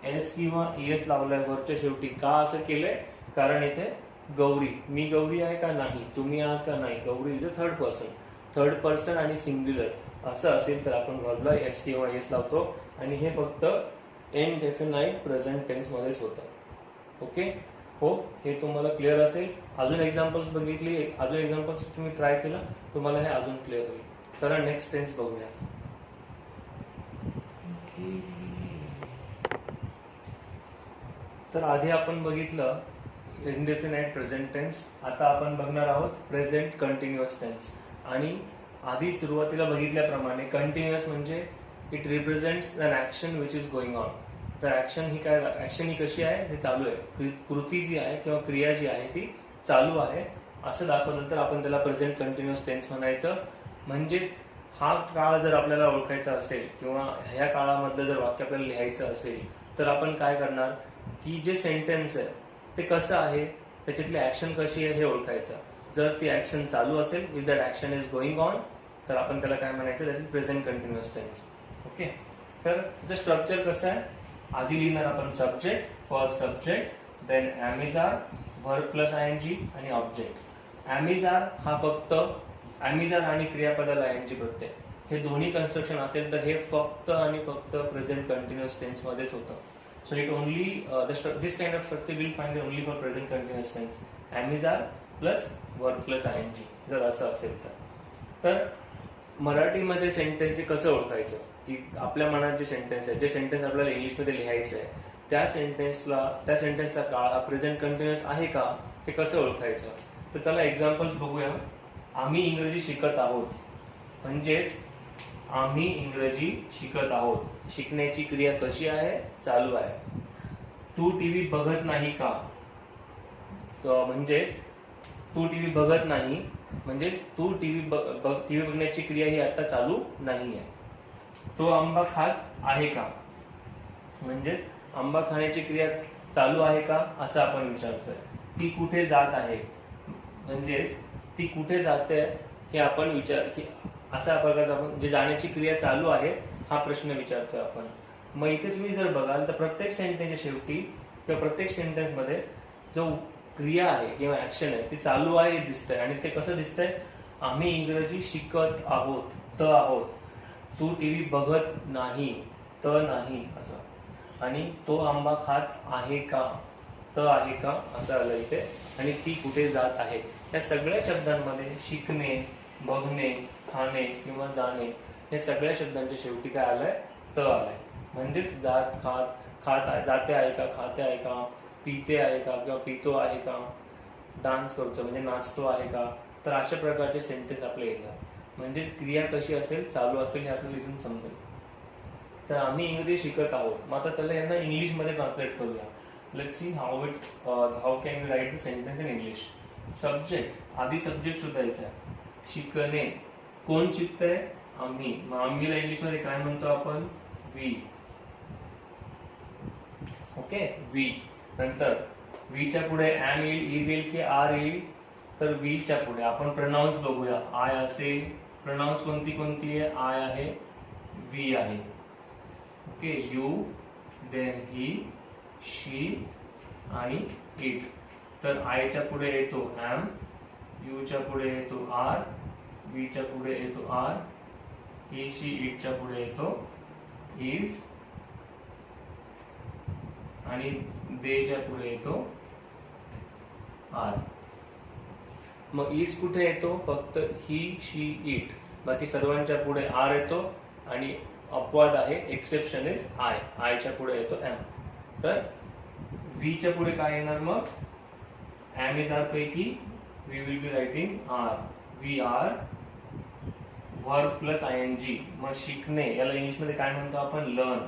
एस किंवा एस लावलाय वर्बच्या शेवटी. का असं केलंय? कारण इथे गौरी, मी गौरी आहे का? नाही. तुम्ही आहात का? नाही. Gauri is a third person. Third person आणि सिंग्युलर असं असेल तर आपण वर्बला एस किंवा एस लावतो. आणि हे फक्त इनडेफिनाइट प्रेझेंट टेन्स मध्येच होतं. ओके, हो, हे तुम्हाला क्लिअर असेल. अजून एक्झाम्पल्स बघितली, अजून एक्झाम्पल्स तुम्ही ट्राय केला, तुम्हाला हे अजून क्लिअर होईल. चला नेक्स्ट टेन्स बघूया. तर आधी आपण बघितलं इनडेफिनाइट प्रेझेंट टेन्स. आता आपण बघणार आहोत प्रेझेंट कंटिन्युअस टेन्स. आणि आधी सुरुवातीला बघितल्याप्रमाणे कंटिन्युअस म्हणजे it represents an action which is going on. तर ऍक्शन ही काय? ऍक्शन ही कशी आहे? हे चालू आहे. कृती जी आहे किंवा क्रिया जी आहे ती चालू आहे असं दाखवलं तर आपण त्याला प्रेझेंट कंटिन्युअस टेन्स म्हणायचं. म्हणजेच हा काळ जर आपल्याला ओळखायचा असेल किंवा ह्या काळामधलं जर वाक्य आपल्याला लिहायचं असेल तर आपण काय करणार की जे सेंटेन्स आहे ते कसं आहे, त्याच्यातली ऍक्शन कशी आहे हे ओळखायचं. जर ती ऍक्शन चालू असेल, if that action is going on, तर आपण त्याला काय म्हणायचं? That is present continuous tense. Okay, तर जे स्ट्रक्चर कसं आहे? आधी लिहिणार आपण subject, first subject, then am is are, verb plus I N G आणि ऑब्जेक्ट. ॲमिजार हा फक्त ॲमिजार आणि क्रियापदाला आयएनजी प्रत्यय हे दोन्ही कन्स्ट्रक्शन असेल तर हे फक्त आणि फक्त प्रेझेंट कंटिन्युअस टेन्स मध्येच होतं. So it only this kind of structure we'll find only for present continuous tense. Amisar plus verb plus ing जर असं असेल तर मराठीमध्ये सेंटेन्स कसं ओळखायचं की आपल्या मनात जे सेंटेन्स आहे, जे सेंटेन्स आपल्याला इंग्लिशमध्ये लिहायचं आहे त्या सेंटेन्सचा काळ हा प्रेझेंट कंटिन्युअस आहे का हे कसं ओळखायचं? तर चला एक्झाम्पल्स बघूया. आम्ही इंग्रजी शिकत आहोत. म्हणजेच आम्ही इंग्रजी शिकत आहोत. शिकण्याची क्रिया कशी आहे? चालू आहे. तू टीव्ही बघत नाही का? म्हणजेच तू टीव्ही बघत नाही म्हणजेच तू टीव्ही बघण्याची क्रिया ही आता चालू नाहीये. तो आंबा खात आहे का? म्हणजेच आंबा खाण्याची क्रिया चालू आहे का असं आपण विचारतोय. ती कुठे जात आहे? म्हणजेच ती कुठे जाते हे आपण अशा प्रकारचा आपण जे जाण्याची क्रिया चालू आहे हा प्रश्न विचारतोय आपण. मग इथे तुम्ही जर बघाल तर प्रत्येक सेंटेन्सच्या शेवटी किंवा प्रत्येक सेंटेन्स मध्ये जो क्रिया आहे किंवा ऍक्शन आहे ती चालू आहे हे दिसतंय. आणि ते कसं दिसतंय? आम्ही इंग्रजी शिकत आहोत, आहोत. तू टीव्ही बघत नाही, नाही असं. आणि तो आंबा खात आहे का, आहे का असं आलं इथे. आणि ती कुठे जात आहे. या सगळ्या शब्दांमध्ये शिकणे, बघणे, खाणे किंवा जाणे हे सगळ्या शब्दांच्या शेवटी काय आलंय? आलंय. म्हणजेच जात, खात जाते आहे का, खाते आहे का, पिते आहे का किंवा पितो आहे का, डान्स करतो म्हणजे नाचतो आहे का. तर अशा प्रकारचे सेंटेन्स आपले येतात. म्हणजेच क्रिया कशी असेल? चालू असेल हे आपल्याला इथून समजेल. तर आम्ही इंग्रजी शिकत आहोत. मग आता त्याला यांना इंग्लिशमध्ये ट्रान्सलेट करूया. Let's see how can we write the sentence in English. Subject, आधी सब्जेक्ट शोधायचा आहे. शिकणे, कोण शिकतंय? आम्ही. मग आम्हीला इंग्लिशमध्ये काय म्हणतो आपण? वी. Okay we. नंतर वीच्या पुढे एम येईल, इज येईल की आर येईल, तर वीच्या पुढे आपण प्रनाउन्स बघूया. आय असेल, प्रनाउन्स कोणती कोणती आहे, आय आहे, वी आहे. ओके यू, देन ही, शी आणि इट. तर आयच्या पुढे येतो एम, यूच्या पुढे येतो आर, वीच्या पुढे येतो आर, ही, शी, इटच्या पुढे येतो इज आणि देच्या पुढे येतो आर. मग इज कुठे येतो, फक्त ही, शी, इट. बाकी सर्वांच्या पुढे आर येतो आणि अपवाद आहे, एक्सेप्शन इज आय. आयच्या पुढे येतो एम. तर वीच्या पुढे काय येणार, मग एम इज आर पैकी we will be writing are. We are verb plus I N G. मग शिकणे याला इंग्लिशमध्ये काय म्हणतो आपण, लर्न.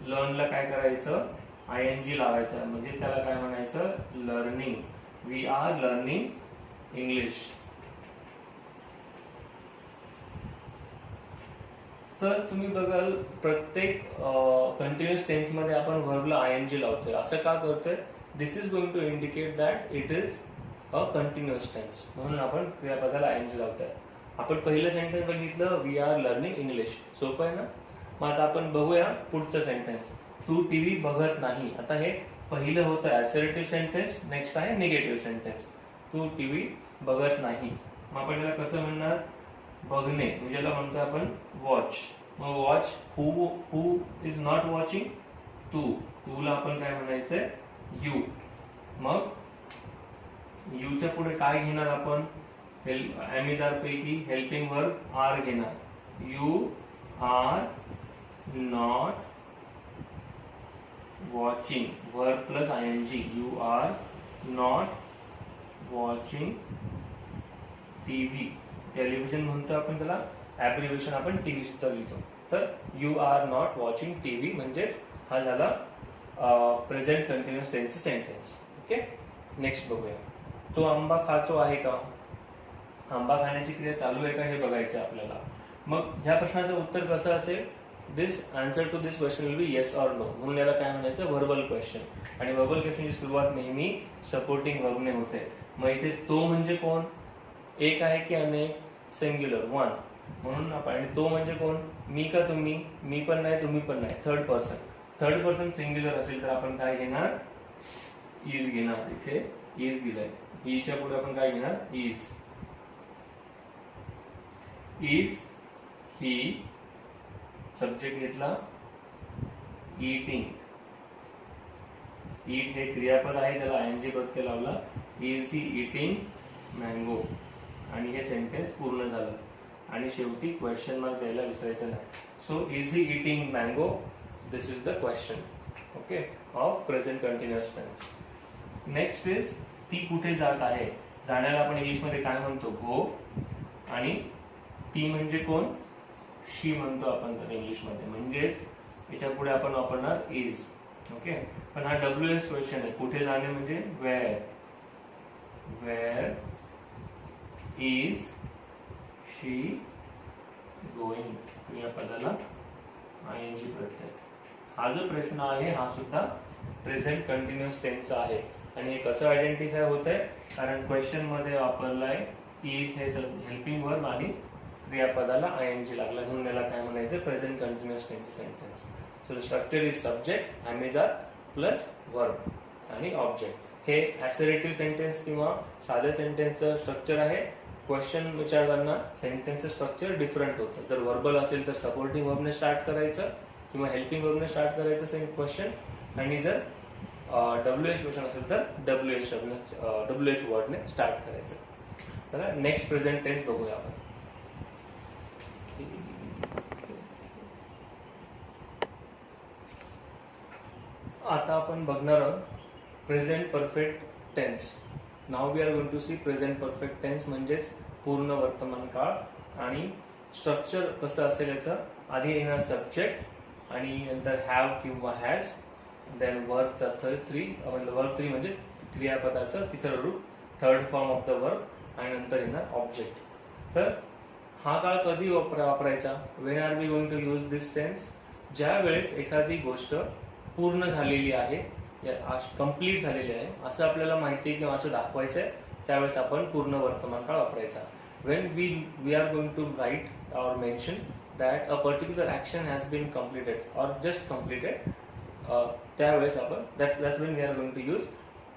लर्नला काय करायचं, आय एन जी लावायचं, म्हणजे त्याला काय म्हणायचं, learning. We are learning English. तर तुम्ही बघाल प्रत्येक कंटिन्युअस टेन्स मध्ये आपण व्हर्बला आय एन जी लावतोय. असं का करतोय, this is going to indicate that it is a continuous tense, म्हणून आपण क्रियापदाला आय एन जी लावतोय. आपण पहिलं सेंटेन्स बघितलं, वी आर लर्निंग इंग्लिश. सोपं आहे ना. मग आता आपण बघूया पुढचं सेंटेन्स, तू टीव्ही बघत नाही. आता हे पहिलं होतं असर्टिव्ह सेंटेन्स, नेक्स्ट आहे निगेटिव्ह सेंटेन्स. तू टीव्ही बघत नाही. मग आपण त्याला कसं म्हणणार, बघणे, म्हणजे याला म्हणतो आपण वॉच. मग watch, who is not watching, तू. तूला आपण काय म्हणायचंय, यू. मग यूच्या पुढे काय घेणार आपण, एम इज आर पैकी हेल्पिंग वर्ब आर घेणार. You are not watching, verb plus I N G. You are not watching TV. Television म्हणतो आपण त्याला, ऍब्रिव्हिएशन आपण टीव्ही सुद्धा लिहितो. तर you are not watching TV म्हणजेच हा झाला प्रेझेंट कंटिन्युअस टेन्सचा सेंटेन्स. ओके, नेक्स्ट बघूया. तो आंबा खातो आहे का. आंबा खाण्याची क्रिया चालू आहे का हे बघायचं आपल्याला. मग ह्या प्रश्नाचं उत्तर कसं असेल, this answer to this question will be yes or no. म्हणून याला काय म्हणायचं, व्हर्बल क्वेश्चन. आणि व्हर्बल क्वेश्चनची सुरुवात नेहमी सपोर्टिंग व्हर्बने होते. मग इथे तो म्हणजे कोण, एक आहे की अनेक, सिंग्युलर, वन. म्हणून आपण, आणि तो म्हणजे कोण, मी का तुम्ही, मी पण नाही तुम्ही पण नाही, third person. Third person singular असेल तर आपण काय घेणार, इज घेणार. इथे इज दिलंय, हीच्या पुढे आपण काय घेणार, इज. इज, ही, सब्जेक्ट घेतला, ईटिंग. ईट हे क्रियापद आहे, त्याला आयएनजी प्रत्यय लावला. Is he eating mango. आणि हे सेंटेन्स पूर्ण झालं. आणि शेवटी क्वेश्चन मार्क द्यायला विसरायचं नाही. So is he eating mango, this is the question. Okay, of present continuous tense. Next is ती कुठे जात आहे. जाण्याला आपण इंग्लिशमध्ये काय म्हणतो, गो. आणि ती म्हणजे कोण, शी म्हणतो आपण तर इंग्लिशमध्ये. म्हणजेच याच्या पुढे आपण वापरणार इज. ओके, पण हा WS क्वेश्चन आहे. कुठे जाणे म्हणजे where. Where is she going, या पदाला आयएनजी प्रत्यय. हा जो प्रश्न आहे हा सुद्धा प्रेझेंट कंटिन्युअस टेन्सचा आहे. आणि हे कसं आयडेंटिफाय होत आहे, कारण क्वेश्चन मध्ये वापरलाय इज हे हेल्पिंग वर्ब आणि क्रियापदाला आयएनजी लागला, म्हणून याला काय म्हणायचं, present continuous tense sentence. So the structure is subject, am is are plus verb आणि ऑब्जेक्ट. हे असर्टिव्ह सेंटेन्स किंवा साध्या सेंटेन्सचं स्ट्रक्चर आहे. क्वेश्चन विचारताना सेंटेन्सचं स्ट्रक्चर डिफरंट होतं. जर वर्बल असेल तर सपोर्टिंग वर्बने स्टार्ट करायचं किंवा हेल्पिंग वर्बने स्टार्ट करायचं क्वेश्चन. आणि जर WH क्वेश्चन असेल तर WH वर्डने स्टार्ट करायचं. चला नेक्स्ट प्रेझेंट टेन्स बघूया आपण. आता आपण बघणार आहोत present perfect tense. Now we are going to see present perfect tense म्हणजेच पूर्ण वर्तमान काळ. आणि स्ट्रक्चर कसं असेल याचं, आधी येणार सब्जेक्ट आणि नंतर हॅव किंवा हॅज, देन वर्बचा वर्ब 3 म्हणजे क्रियापदाचं तिसरं रूप, third form of the verb, आणि नंतर येणार ऑब्जेक्ट. तर हा काळ कधी वापरायचा, when are we going to use this tense, ज्या वेळेस एखादी गोष्ट पूर्ण झालेली आहे, कंप्लीट झालेली आहे असं आपल्याला माहिती आहे किंवा असं दाखवायचं आहे, त्यावेळेस आपण पूर्ण वर्तमान काळ वापरायचा. When we are going to write or mention that a particular action has been completed or just completed, त्यावेळेस आपण that's when we are going to use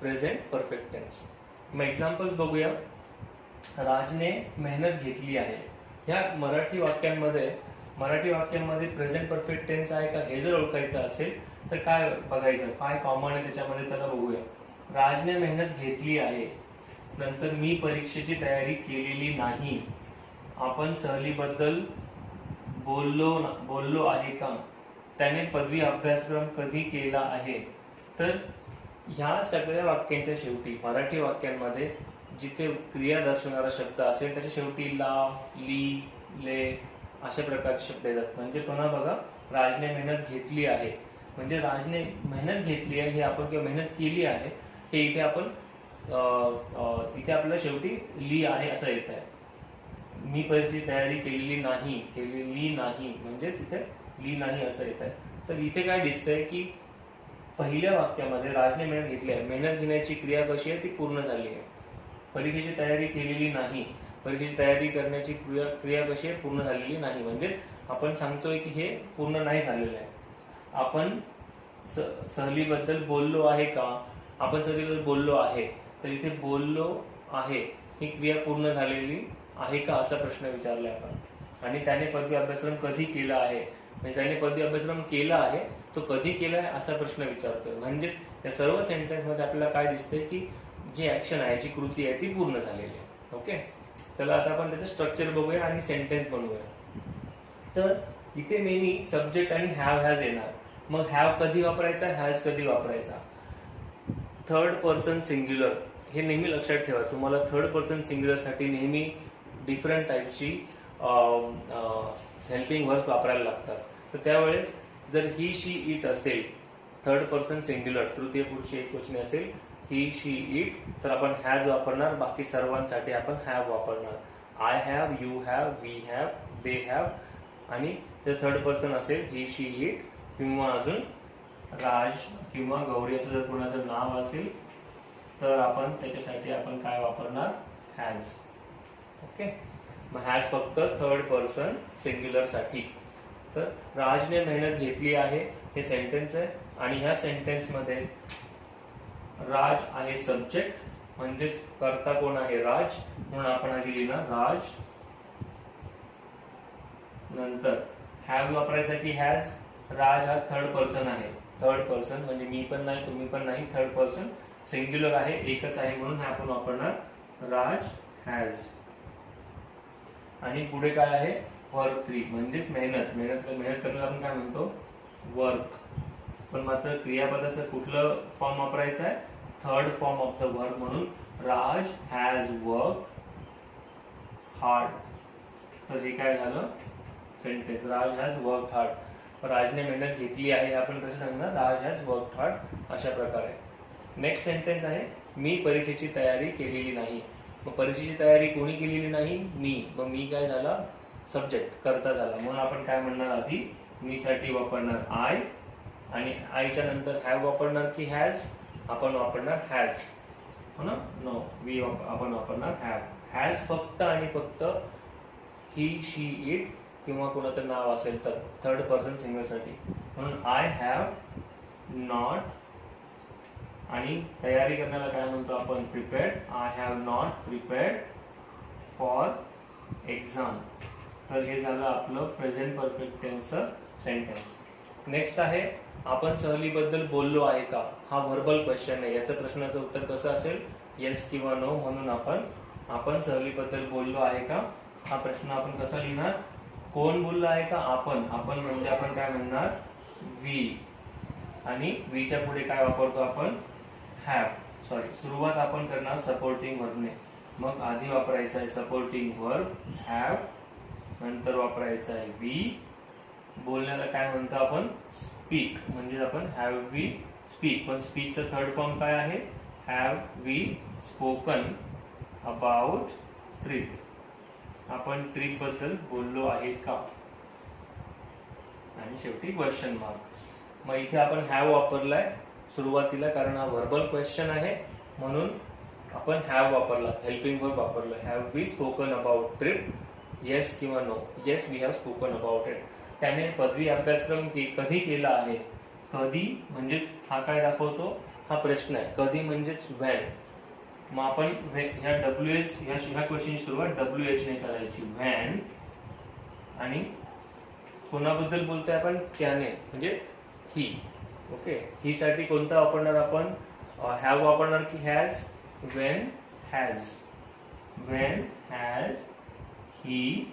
present perfect tense. मग एक्झाम्पल्स बघूया. राजने मेहनत घेतली आहे. ह्या मराठी वाक्यांमध्ये प्रेझेंट परफेक्ट टेन्स आहे का हे जर ओळखायचं असेल तर काय बघायचं, काय कॉमन आहे त्याच्यामध्ये, त्याला बघूया. राजने मेहनत घेतली आहे. नंतर मी परीक्षेची तयारी केलेली नाही. आपण सहलीबद्दल बोललो आहे का. त्याने पदवी अभ्यासक्रम कधी केला आहे. तर ह्या सगळ्या वाक्यांच्या शेवटी मराठी वाक्यांमध्ये जिथे क्रिया दर्शवणारा शब्द असेल त्याच्या शेवटी ला, ली, ले अशा प्रकारचे शब्द येतात. म्हणजे पुन्हा बघा, राजने मेहनत घेतली आहे म्हणजे राजने मेहनत घेतली आहे हे आपण, किंवा मेहनत केली आहे हे इथे आपण इथे आपल्याला शेवटी ली आहे असं येत आहे. मी परीक्षेची तयारी केलेली नाही म्हणजेच इथे ली नाही असं येत आहे. तर इथे काय दिसतंय की पहिल्या वाक्यामध्ये राजने मेहनत घेतली आहे, मेहनत घेण्याची क्रिया कशी आहे ती पूर्ण झाली आहे. परीक्षेची तयारी केलेली नाही, परीक्षेची तयारी करण्याची क्रिया कशी आहे, पूर्ण झालेली नाही. म्हणजेच आपण सांगतोय की हे पूर्ण नाही झालेलं आहे. आपण सहलीबद्दल बोललो आहे का, आपण सहलीबद्दल बोललो आहे, तर इथे बोललो आहे ही क्रिया पूर्ण झालेली आहे का असा प्रश्न विचारलाय आपण. आणि त्याने पदवी अभ्यासक्रम कधी केला आहे, म्हणजे त्याने पदवी अभ्यासक्रम केला आहे, तो कधी केला आहे असा प्रश्न विचारतोय. म्हणजे या सर्व सेंटेन्स मध्ये आपल्याला काय दिसतंय की जी ऍक्शन आहे, जी कृती आहे ती पूर्ण झालेली आहे. ओके, चला आता आपण त्याचं स्ट्रक्चर बघूया आणि सेंटेन्स बनवूया. तर इथे नेहमी सब्जेक्ट आणि हॅव हॅज येणार. मग हॅव कधी वापरायचा, हॅज कधी वापरायचा. थर्ड पर्सन सिंग्युलर हे नेहमी लक्षात ठेवा. तुम्हाला थर्ड पर्सन सिंग्युलर साठी नेहमी डिफरंट टाईपची हेल्पिंग वर्ब्स वापरायला लागतात. तर त्यावेळेस जर ही, शी, इट असेल, थर्ड पर्सन सिंग्युलर तृतीय पुरुष एकवचनी असेल, ही, शी, इट, तर आपण हॅज वापरणार. बाकी सर्वांसाठी आपण हॅव वापरणार. I have, you have, we have, they have. आणि जर थर्ड पर्सन असेल ही, शी, इट किंवा अजून राज किंवा गौरी असं जर कोणाचं नाव असेल तर आपण त्याच्यासाठी आपण काय वापरणार, हॅज. ओके, मग हॅज फक्त थर्ड पर्सन सिंग्युलर साठी. तर राजने मेहनत घेतली आहे हे सेंटेन्स आहे आणि ह्या सेंटेन्स मध्ये राज आहे सब्जेक्ट, म्हणजेच कर्ता कोण आहे, राज, म्हणून आपण आधी लिहिणार राज. नंतर हॅव वापरायचा की हॅज. राज हा थर्ड पर्सन आहे, थर्ड पर्सन म्हणजे मी पण नाही तुम्ही पण नाही, थर्ड पर्सन सिंग्युलर आहे, एकच आहे, म्हणून हे आपण वापरणार राज हॅज. आणि पुढे काय आहे, वर्क 3 म्हणजेच मेहनत. मेहनत करायला आपण काय म्हणतो, वर्क. पण मात्र क्रियापदाचं कुठलं फॉर्म वापरायचं आहे, third form of the verb, म्हणून राज हॅज वर्क हार्ड. तर हे काय झालं sentence, Raj has work hard. राजने मेहनत घेतली आहे आपण कसं सांगणार, राज हॅज वर्क हार्ड अशा प्रकारे. नेक्स्ट सेंटेन्स आहे मी परीक्षेची तयारी केलेली नाही. मग परीक्षेची तयारी कोणी केलेली नाही, मी. मग मी काय झाला, सब्जेक्ट, कर्ता झाला, म्हणून आपण काय म्हणणार, आधी मी साठी वापरणार आय आणि आयच्या नंतर हॅव वापरणार की हॅज, आपण वापरणार हॅज, हो ना, नो, वी आपण वापरणार हॅव. हॅज फक्त आणि फक्त ही, शी, इट किंवा कोणाचं नाव असेल तर थर्ड पर्सन सिंगल साठी, म्हणून आय हॅव नॉट. आणि तयारी करण्याला काय म्हणतो आपण, prepared. I have not prepared for exam. तर हे झालं आपलं present perfect tense sentence. Next आहे आपण सहलीबद्दल बोललो आहे का. हा व्हर्बल क्वेश्चन आहे, याचं प्रश्नाचं उत्तर कसं असेल, येस किंवा नो. म्हणून आपण सहलीबद्दल बोललो आहे का हा प्रश्न आपण कसा लिहिणार, कोण बोलला आहे का, आपण. आपण म्हणजे आपण काय म्हणणार, वी. आणि वीच्या पुढे काय वापरतो आपण, हॅव. सॉरी, सुरुवात आपण करणार सपोर्टिंग वर्बने. मग आधी वापरायचा आहे सपोर्टिंग वर्ब हॅव, नंतर वापरायचा आहे वी. बोलण्याला काय म्हणतो आपण, स्पीक. म्हणजे आपण हॅव वी स्पीक. पण स्पीकचं थर्ड फॉर्म काय आहे, have we spoken about trip. आपण ट्रिप बद्दल बोललो आहे का. आणि शेवटी क्वेश्चन मार्क. मग इथे आपण हॅव वापरलाय सुरुवातीला, कारण हा व्हर्बल क्वेश्चन आहे म्हणून आपण हॅव वापरला, हेल्पिंग वर्ब वापरला. Have we spoken about trip, yes किंवा no. Yes we have spoken about it. त्याने पदवी अभ्यासक्रम कधी केला आहे. कधी म्हणजे हा काय दाखवतो, हा प्रश्न आहे. कधी म्हणजेच व्हॅन. मग आपण ह्या WH ह्या क्वेश्चनची सुरुवात WH ने करायची, व्हॅन. आणि कोणाबद्दल बोलतोय आपण, त्याने म्हणजे ही. ओके, ही साठी कोणता वापरणार आपण, हॅव वापरणार की has. When has, when has he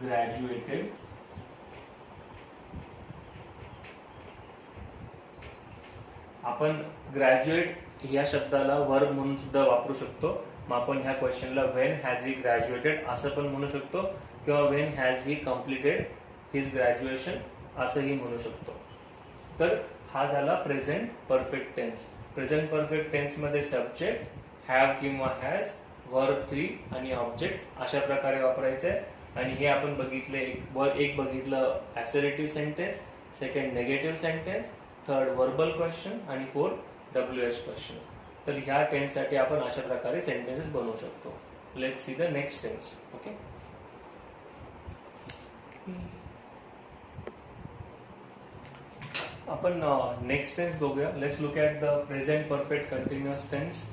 graduated. आपण ग्रॅज्युएट या शब्दाला वर्ब म्हणून सुद्धा वापरू शकतो. मग आपण ह्या क्वेश्चनला व्हेन हॅज ही ग्रॅज्युएटेड असं पण म्हणू शकतो, किंवा when has he completed his graduation असंही म्हणू शकतो. तर हा झाला present perfect tense. Present perfect tense मध्ये सब्जेक्ट, हॅव किंवा हॅज, वर्ब 3 आणि ऑब्जेक्ट अशा प्रकारे वापरायचं आहे. आणि हे आपण बघितले, एक बघितलं assertive sentence, second negative sentence, third verbal question आणि फोर्थ WH क्वेश्चन. तर ह्या टेन्स साठी आपण अशा प्रकारे सेंटेन्सेस बनवू शकतो. Let's see the next tense. Okay, आपण नेक्स्ट टेन्स बघूया. Let's look at the present perfect continuous tense.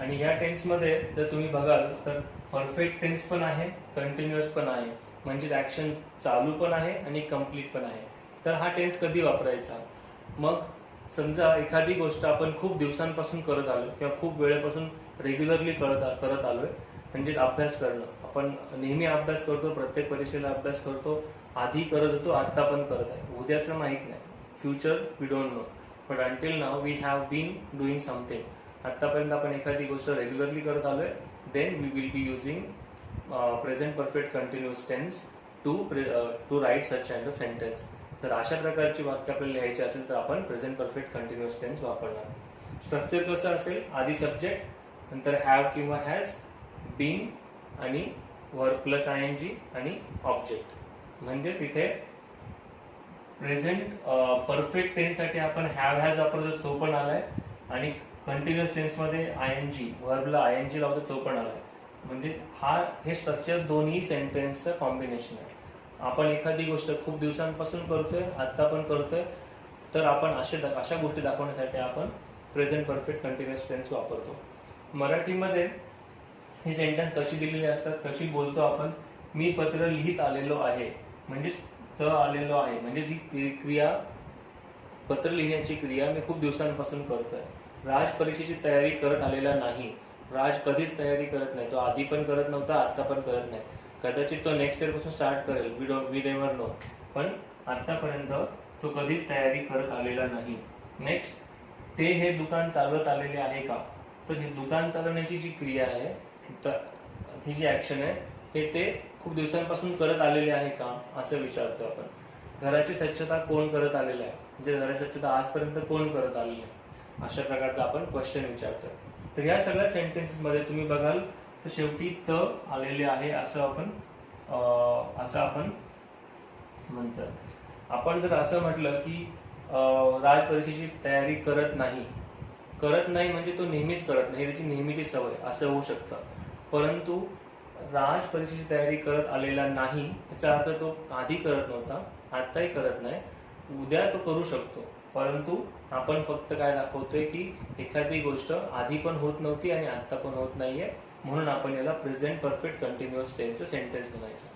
आणि ह्या टेन्स मध्ये जर तुम्ही बघाल तर परफेक्ट टेन्स पण आहे, कंटिन्युअस पण आहे, म्हणजे ऍक्शन चालू पण आहे आणि कम्प्लीट पण आहे. तर हा टेन्स कधी वापरायचा. मग समजा एखादी गोष्ट आपण खूप दिवसांपासून करत आलो किंवा खूप वेळेपासून रेग्युलरली करत आलोय, म्हणजेच अभ्यास करणं. आपण नेहमी अभ्यास करतो, प्रत्येक परीक्षेला अभ्यास करतो, आधी करत होतो, आता पण करत आहे. उद्याचं माहित नाही, future we don't know, but until now we have been doing something. आतापर्यंत आपण एखादी गोष्ट रेग्युलरली करत आलोय, then we will be using present perfect continuous tense to write such kind of sentence. जर अशा प्रकारची वाक्य आपल्याला लिहायची असेल तर आपण प्रेझेंट परफेक्ट कंटिन्युअस टेन्स वापरणार. स्ट्रक्चर कसं असेल, आधी सब्जेक्ट, नंतर हॅव किंवा हॅज, बीन आणि वर्ब प्लस ING आणि ऑब्जेक्ट. म्हणजेच इथे प्रेझेंट परफेक्ट टेन्स साठी आपण हॅव हॅज वापरतो, तो पण आलाय. आणि कंटिन्युअस टेन्स मध्ये ING, वर्बला ING लावतो, तो पण आलाय. म्हणजे हे स्ट्रक्चर दोन्ही सेंटेन्सचं कॉम्बिनेशन आहे. आपण एखादी गोष्ट खूप दिवसांपासून करतोय, आता पण करतोय, तर आपण अशा गोष्टी दाखवण्यासाठी आपण प्रेझेंट परफेक्ट कंटिन्युअस टेन्स वापरतो. मराठीमध्ये ही सेंटेन्स कशी दिलेली असतात, कशी बोलतो आपण, मी पत्र लिहित आलेलो आहे, म्हणजेच आलेलो आहे, म्हणजे ही क्रिया, पत्र लिहिण्याची क्रिया मी खूप दिवसांपासून करतोय. राज परीक्षेची तयारी करत आलेला नाही. राज कधीच तयारी करत नाही, तो आधी पण करत नव्हता, आता पण करत नाही. कदाचित तो नेक्स्ट इयर पासून स्टार्ट करेल, वी नेव्हर नो, पण आतापर्यंत तो कधीच तयारी करत आलेला नाही. नेक्स्ट, ते हे दुकान चालवत आलेले आहे का. तर हे दुकान चालवण्याची जी क्रिया आहे, ही जी ऍक्शन आहे, हे ते खूप दिवसांपासून करत आलेले आहे का असं विचारतो आपण. घराची स्वच्छता कोण करत आलेलं आहे, म्हणजे घराची स्वच्छता आजपर्यंत कोण करत आलेली आहे, अशा प्रकारचा आपण क्वेश्चन विचारतोय. तर या सगळ्या सेंटेन्सेस मध्ये तुम्ही बघाल तर शेवटी आलेले आहे असं आपण म्हणतो. आपण जर असं म्हटलं की राज परीक्षेची तयारी करत नाही म्हणजे तो नेहमीच करत नाही, त्याची नेहमीची सवय असं होऊ शकतं. परंतु राज परीक्षेची तयारी करत आलेला नाही याचा अर्थ तो आधी करत नव्हता, आताही करत नाही, उद्या तो करू शकतो. परंतु आपण फक्त काय दाखवतोय की एखादी गोष्ट आधी पण होत नव्हती आणि आता पण होत नाहीये, म्हणून आपण याला प्रेझेंट परफेक्ट कंटिन्युअस टेन्सचं सेंटेन्स बनायचं.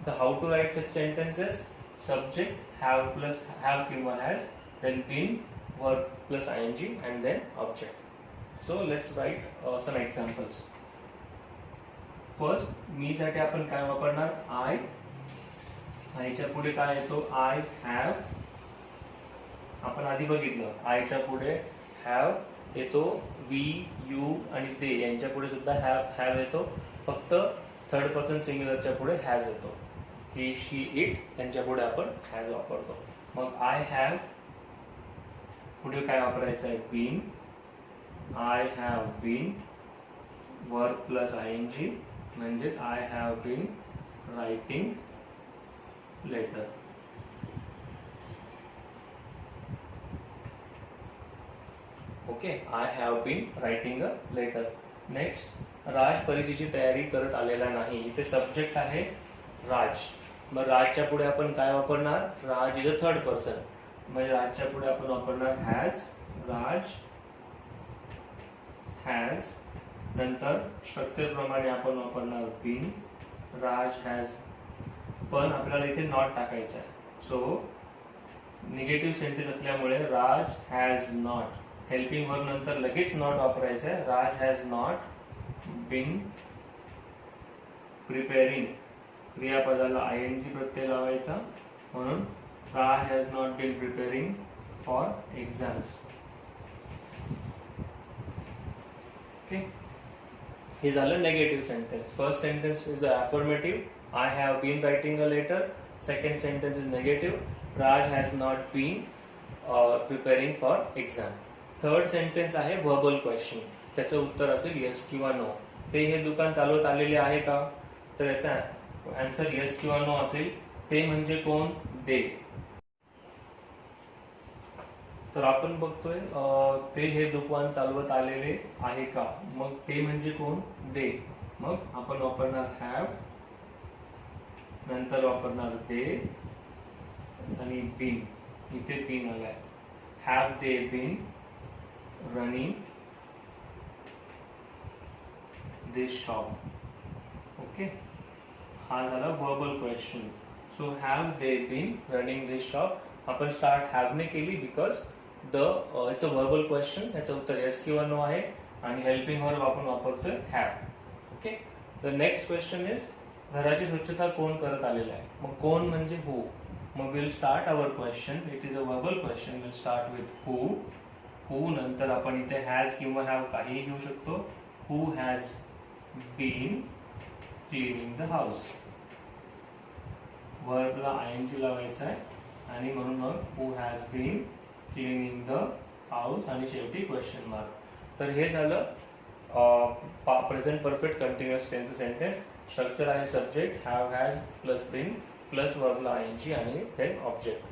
तर how to write such sentences, subject have किंवा has, then been, verb plus ING and then object. So let's write some examples. First, मी साठी आपण काय वापरणार, आयच्या पुढे काय येतो, I have. आपण आधी बघितलं, आयच्या पुढे हॅव येतो, वी, यू आणि ते यांच्या पुढे सुद्धा हॅव येतो, फक्त थर्ड पर्सन सिंग्युलरच्या पुढे हॅज येतो. ही, शी, इट यांच्या पुढे आपण हॅज वापरतो. मग आय हॅव पुढे काय वापरायचं आहे, been, I have been, verb plus ING, म्हणजेच I have been writing letter. Okay, I have been writing a letter. Next, Raj परीक्षेची तयारी करत आलेला नाही. इथे सब्जेक्ट आहे राज. मग राजच्या पुढे आपण काय वापरणार? राज इज अ थर्ड पर्सन. म्हणजे राजच्या पुढे आपण वापरणार हॅज. Raj has. नंतर स्ट्रक्चर प्रमाणे आपण वापरणार बीन. Raj has. पण आपल्याला इथे नॉट टाकायचं आहे. सो निगेटिव्ह सेंटेन्स असल्यामुळे Raj has not. Helping verb नंतर लगेच नॉट वापरायचं आहे. Raj has not been preparing. क्रियापदाला ING प्रत्यय लावायचा. म्हणून Raj has not been preparing for exams. Okay, हे झालं negative sentence. First sentence is affirmative. I have been writing a letter. Second sentence is negative. Raj has not been preparing for exam. Third sentence आहे verbal question. त्याचं उत्तर असेल yes किंवा no. ते हे दुकान चालवत आलेले आहे का? तर याचा आन्सर yes किंवा no असेल. ते म्हणजे कोण? दे. तर आपण बघतोय ते हे दुकान चालवत आलेले आहे का? मग ते म्हणजे कोण? दे. मग आपण वापरणार हॅव. नंतर वापरणार दे आणि बीन. इथे बीन आलाय. Have they been running this shop. Okay, हा झाला verbal question. So have they been running this shop. आपण स्टार्ट हॅव ने केली because it's a verbal question. याचं उत्तर येस किंवा नो आहे आणि हेल्पिंग वर्ब आपण वापरतोय have. Okay, the next question is घराची स्वच्छता कोण करत आलेला आहे? मग कोण म्हणजे हू. मग will start our question. It is a verbal question. Will start with who. Who नंतर आपण इथे हॅज किंवा हॅव काहीही घेऊ शकतो. Who has been cleaning the house. वर्बला ING लावायचा आहे आणि म्हणून मग who has been cleaning the house आणि शेवटी क्वेश्चन मार्क. तर हे झालं present perfect continuous tense sentence. Structure आहे subject have has plus been plus वर्बला ING आणि देन ऑब्जेक्ट.